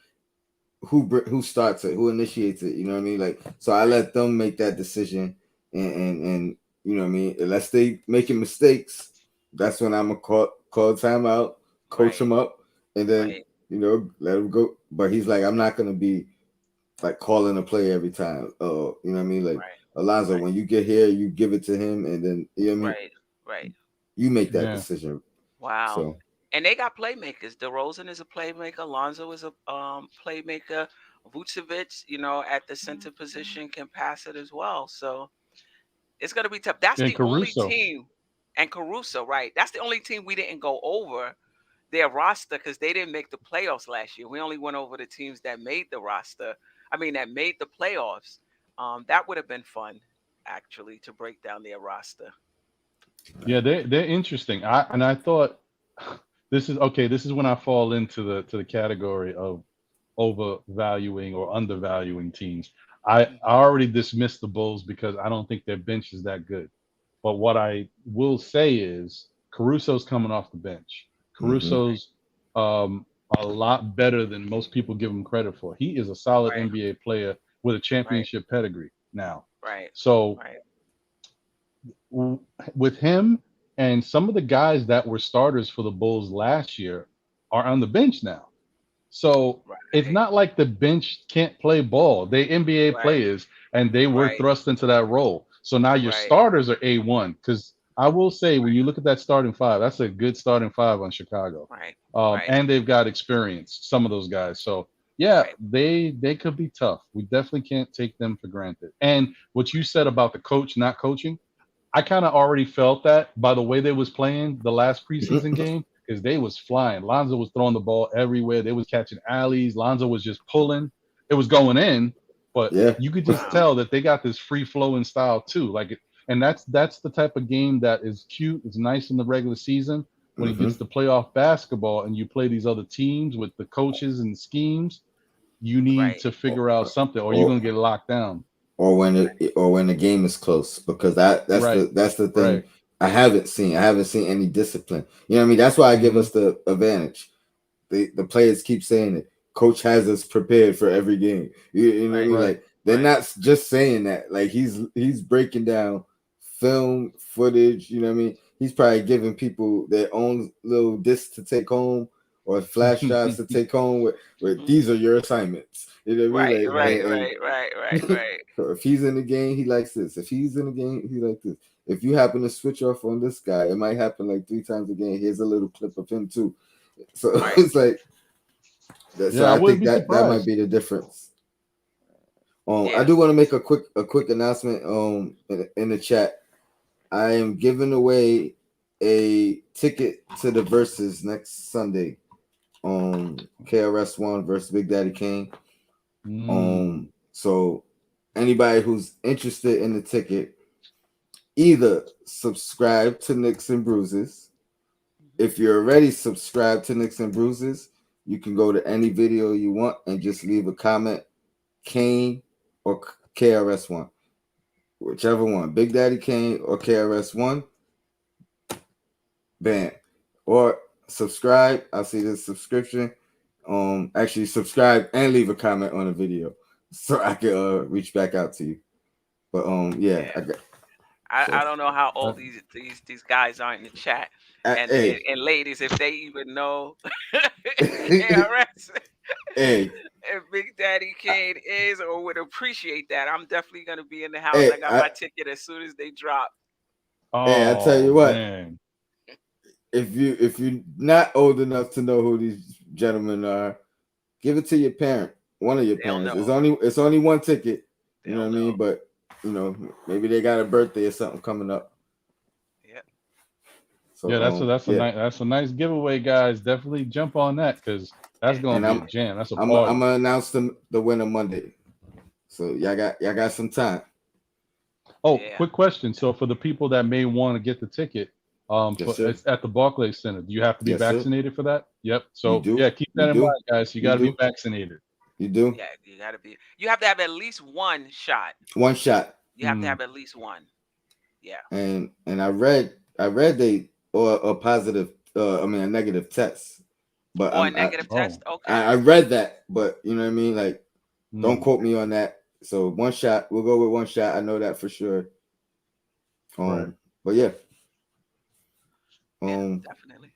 starts it, who initiates it. You know what I mean? Like so, I Right. let them make that decision, and you know what I mean. Unless they making mistakes, that's when I'm gonna call timeout, coach Right. them up, and then Right. you know let him go. But he's like, I'm not gonna be like calling a play every time. Oh, you know what I mean? Like Right. Alonzo, Right. when you get here, you give it to him, and then you know what I mean. Right. Right. You make that Yeah. decision. Wow. So And they got playmakers. DeRozan is a playmaker. Lonzo is a playmaker. Vucevic, at the center position can pass it as well. So it's gonna be tough. That's And the only Caruso. team. and Caruso, right? That's the only team we didn't go over their roster because they didn't make the playoffs last year. We only went over the teams that made the roster. I mean, that made the playoffs. That would have been fun, actually, to break down their roster. Yeah, they're interesting. I thought this is okay. This is when I fall into the category of overvaluing or undervaluing teams. I already dismissed the Bulls because I don't think their bench is that good. But what I will say is Caruso's coming off the bench. Caruso's a lot better than most people give him credit for. He is a solid Right, NBA player with a right, championship pedigree now. right, So right, with him and some of the guys that were starters for the Bulls last year are on the bench now. So it's right, not like the bench can't play ball. They NBA right, players and they were right, thrust into that role. So now your right, starters are A1. Because I will say, when you look at that starting five, that's a good starting five on Chicago. right, right, And they've got experience, some of those guys. So yeah, right. they could be tough. We definitely can't take them for granted. And what you said about the coach not coaching, I kind of already felt that by the way they was playing the last preseason game because they was flying. Lonzo was throwing the ball everywhere. They was catching alleys. Lonzo was just pulling. It was going in, but Yeah. you could just Wow. tell that they got this free flowing style too. And that's the type of game that is cute. It's nice in the regular season. When it hmm gets to playoff basketball and you play these other teams with the coaches and schemes, you need Right, to figure out something, or you're Or gonna get locked down. or when the game is close, because Right, that's the thing right. I haven't seen any discipline. You know what I mean? That's why I give hmm us the advantage. The players keep saying it. Coach has us prepared for every game. You know what I right, mean? Right. Like, they're right, not just saying that. Like, he's breaking down film footage. You know what I mean? He's probably giving people their own little discs to take home or flash drives to take home. With mhm, these are your assignments. You know what I right, mean? Like, right, right, right, right, right. so if he's in the game, he likes this. If he's in the game, he likes this. If you happen to switch off on this guy, it might happen like 3 times a game. Here's a little clip of him too. So Right. it's like that. So Yeah, I I wouldn't think be that might surprised. be the difference. I Yeah. do want to make a quick announcement. In the chat, I am giving away a ticket to the verses next Sunday. KRS-One versus Big Daddy Kane. Mm. So anybody who's interested in the ticket, either subscribe to Knicks and Bruises. If you're already subscribed to Knicks and Bruises, you can go to any video you want and just leave a comment, Kane or KRS-One, whichever one, Big Daddy Kane or KRS-One, bam. Or subscribe. I see the subscription. Actually subscribe and leave a comment on the video so I can reach back out to you. But yeah, Yeah. I got I so don't know how Uh, old these guys are in the chat hey. and ladies if they even know KRS Hey, if Big Daddy Kane is or would appreciate that. I'm definitely gonna be in the house. hey, I got my ticket as soon as they drop. I tell Oh you what, man. if you're not old enough to know who these gentlemen are, give it to your parent, one of your They'll parents. know. It's only one ticket, you know They'll what I know. mean? But maybe they got a birthday or something coming up. Yeah. So Yeah, yeah, that's a nice giveaway, guys. Definitely jump on that because that's Yeah. gonna and be a jam. That's a I'm party. gonna announce the winner Monday. So y'all got some time. Oh, Yeah. quick question. So for the people that may want to get the ticket, Yes, for sir. it's at the Barclays Center. Do you have to be Yes, sir. vaccinated for that? Yep. You So do. yeah, keep You that in do. mind, guys. You You got to be do. vaccinated. You do. Yeah. You gotta be. You have to have at least one shot. One shot. You have to Mm. have at least one. Yeah. And I read they or a positive a negative test. But Or a negative Oh. test. Okay. I read that, but you know what I mean? Like, don't Mm. quote me on that. So one shot, we'll go with one shot. I know that for sure. Right. But yeah, Yeah. um, Definitely.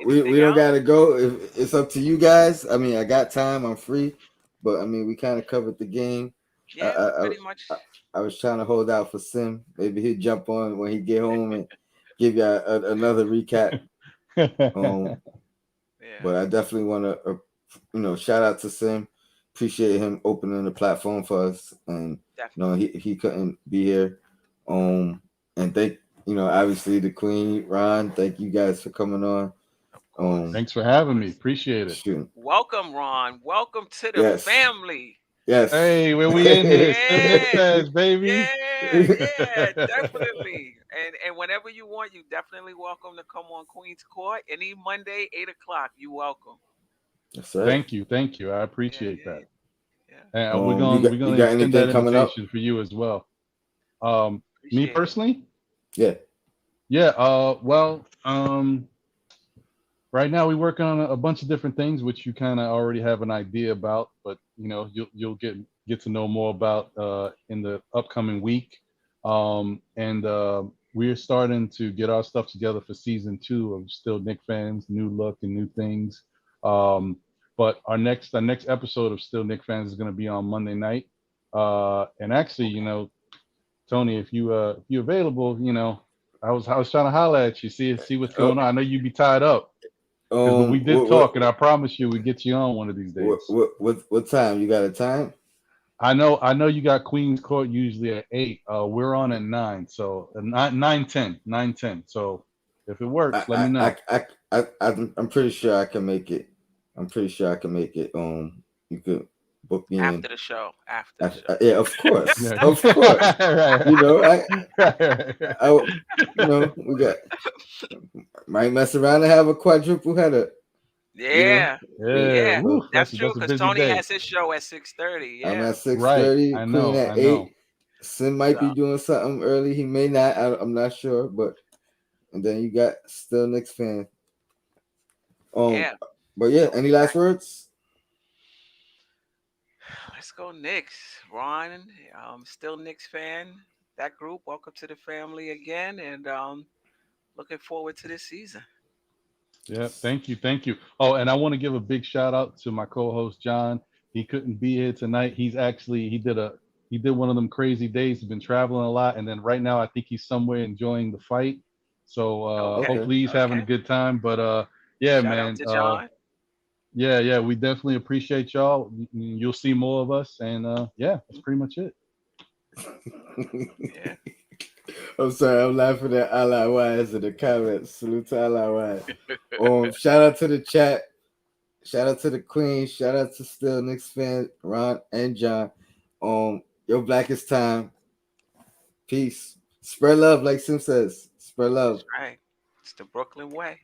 we Anything don't else? gotta go. If it's up to you guys. I mean, I got time. I'm free. But I mean, we kind of covered the game. I, Yeah. I We I pretty much. I was trying to hold out for Sim. Maybe he'd jump on when he get home and give you another recap. Um, Yeah. but I definitely want to, shout out to Sim. Appreciate him opening the platform for us, and Definitely. he couldn't be here. And obviously the Queen, Ron. Thank you guys for coming on. Of course. Thanks for having me. Appreciate it. Shoot. Welcome, Ron. Welcome to the Yes. family. Yes. Hey, when we in here, still Knicks Yeah. fans, baby. Yeah, definitely. And whenever you want, you definitely welcome to come on Queen's Court. Any Monday, 8 o'clock, you welcome. That's right. Thank you. I Yeah, appreciate yeah, that. yeah. And we're You going got we're you going to got extend anything that coming up? invitation for you as well. Me Appreciate it. personally, Yeah. yeah. Well, right now we're working on a bunch of different things, which you kind of already have an idea about, but you'll get to know more about in the upcoming week. And we're starting to get our stuff together for season 2 of Still Nick Fans, new look and new things. But our next episode of Still Nick Fans is going to be on Monday night. And actually, Tony, if you available, I was trying to holler at you, see what's going on. I know you'd be tied up. But we did talk, and I promise you, we get you on one of these days. What time? You got a time? I know you got Queen's Court usually at 8. We're on at 9, so 9:10. So if it works, let me know. I'm pretty sure I can make it. You could book me in After the show. After the show. yeah, of course, Yeah. of course. Right. We got might mess around and have a quadruple header. Yeah. Yeah. Yeah. Woo, That's that's true, a because busy Tony day. has his show at 6:30. I'm Yeah. at 6:30. Right. I Queen know. at I 8. know. Sim might be So, doing something early. He may not. I'm not sure. But and then you got Still Knicks fan. yeah. But yeah, We'll any be last back. words? Let's go Knicks. Ron, still Knicks fan. That group, welcome to the family again, and looking forward to this season. Yeah, thank you. Oh, and I want to give a big shout out to my co-host John. He couldn't be here tonight. He did one of them crazy days. He's been traveling a lot, and then right now I think he's somewhere enjoying the fight. So Okay. Okay. hopefully he's having a Okay. good time. But yeah, Shout out man. to John. Yeah, we definitely appreciate y'all. You'll see more of us, and yeah, that's pretty much it. Yeah. I'm sorry, I'm laughing at Allah Wise in the comments. Salute to Allah Wise. Shout out to the chat. Shout out to the Queen. Shout out to Still Knicks fan Ron and John. Your blackest time. Peace. Spread love, like Sim says. Spread love. That's right. It's the Brooklyn way.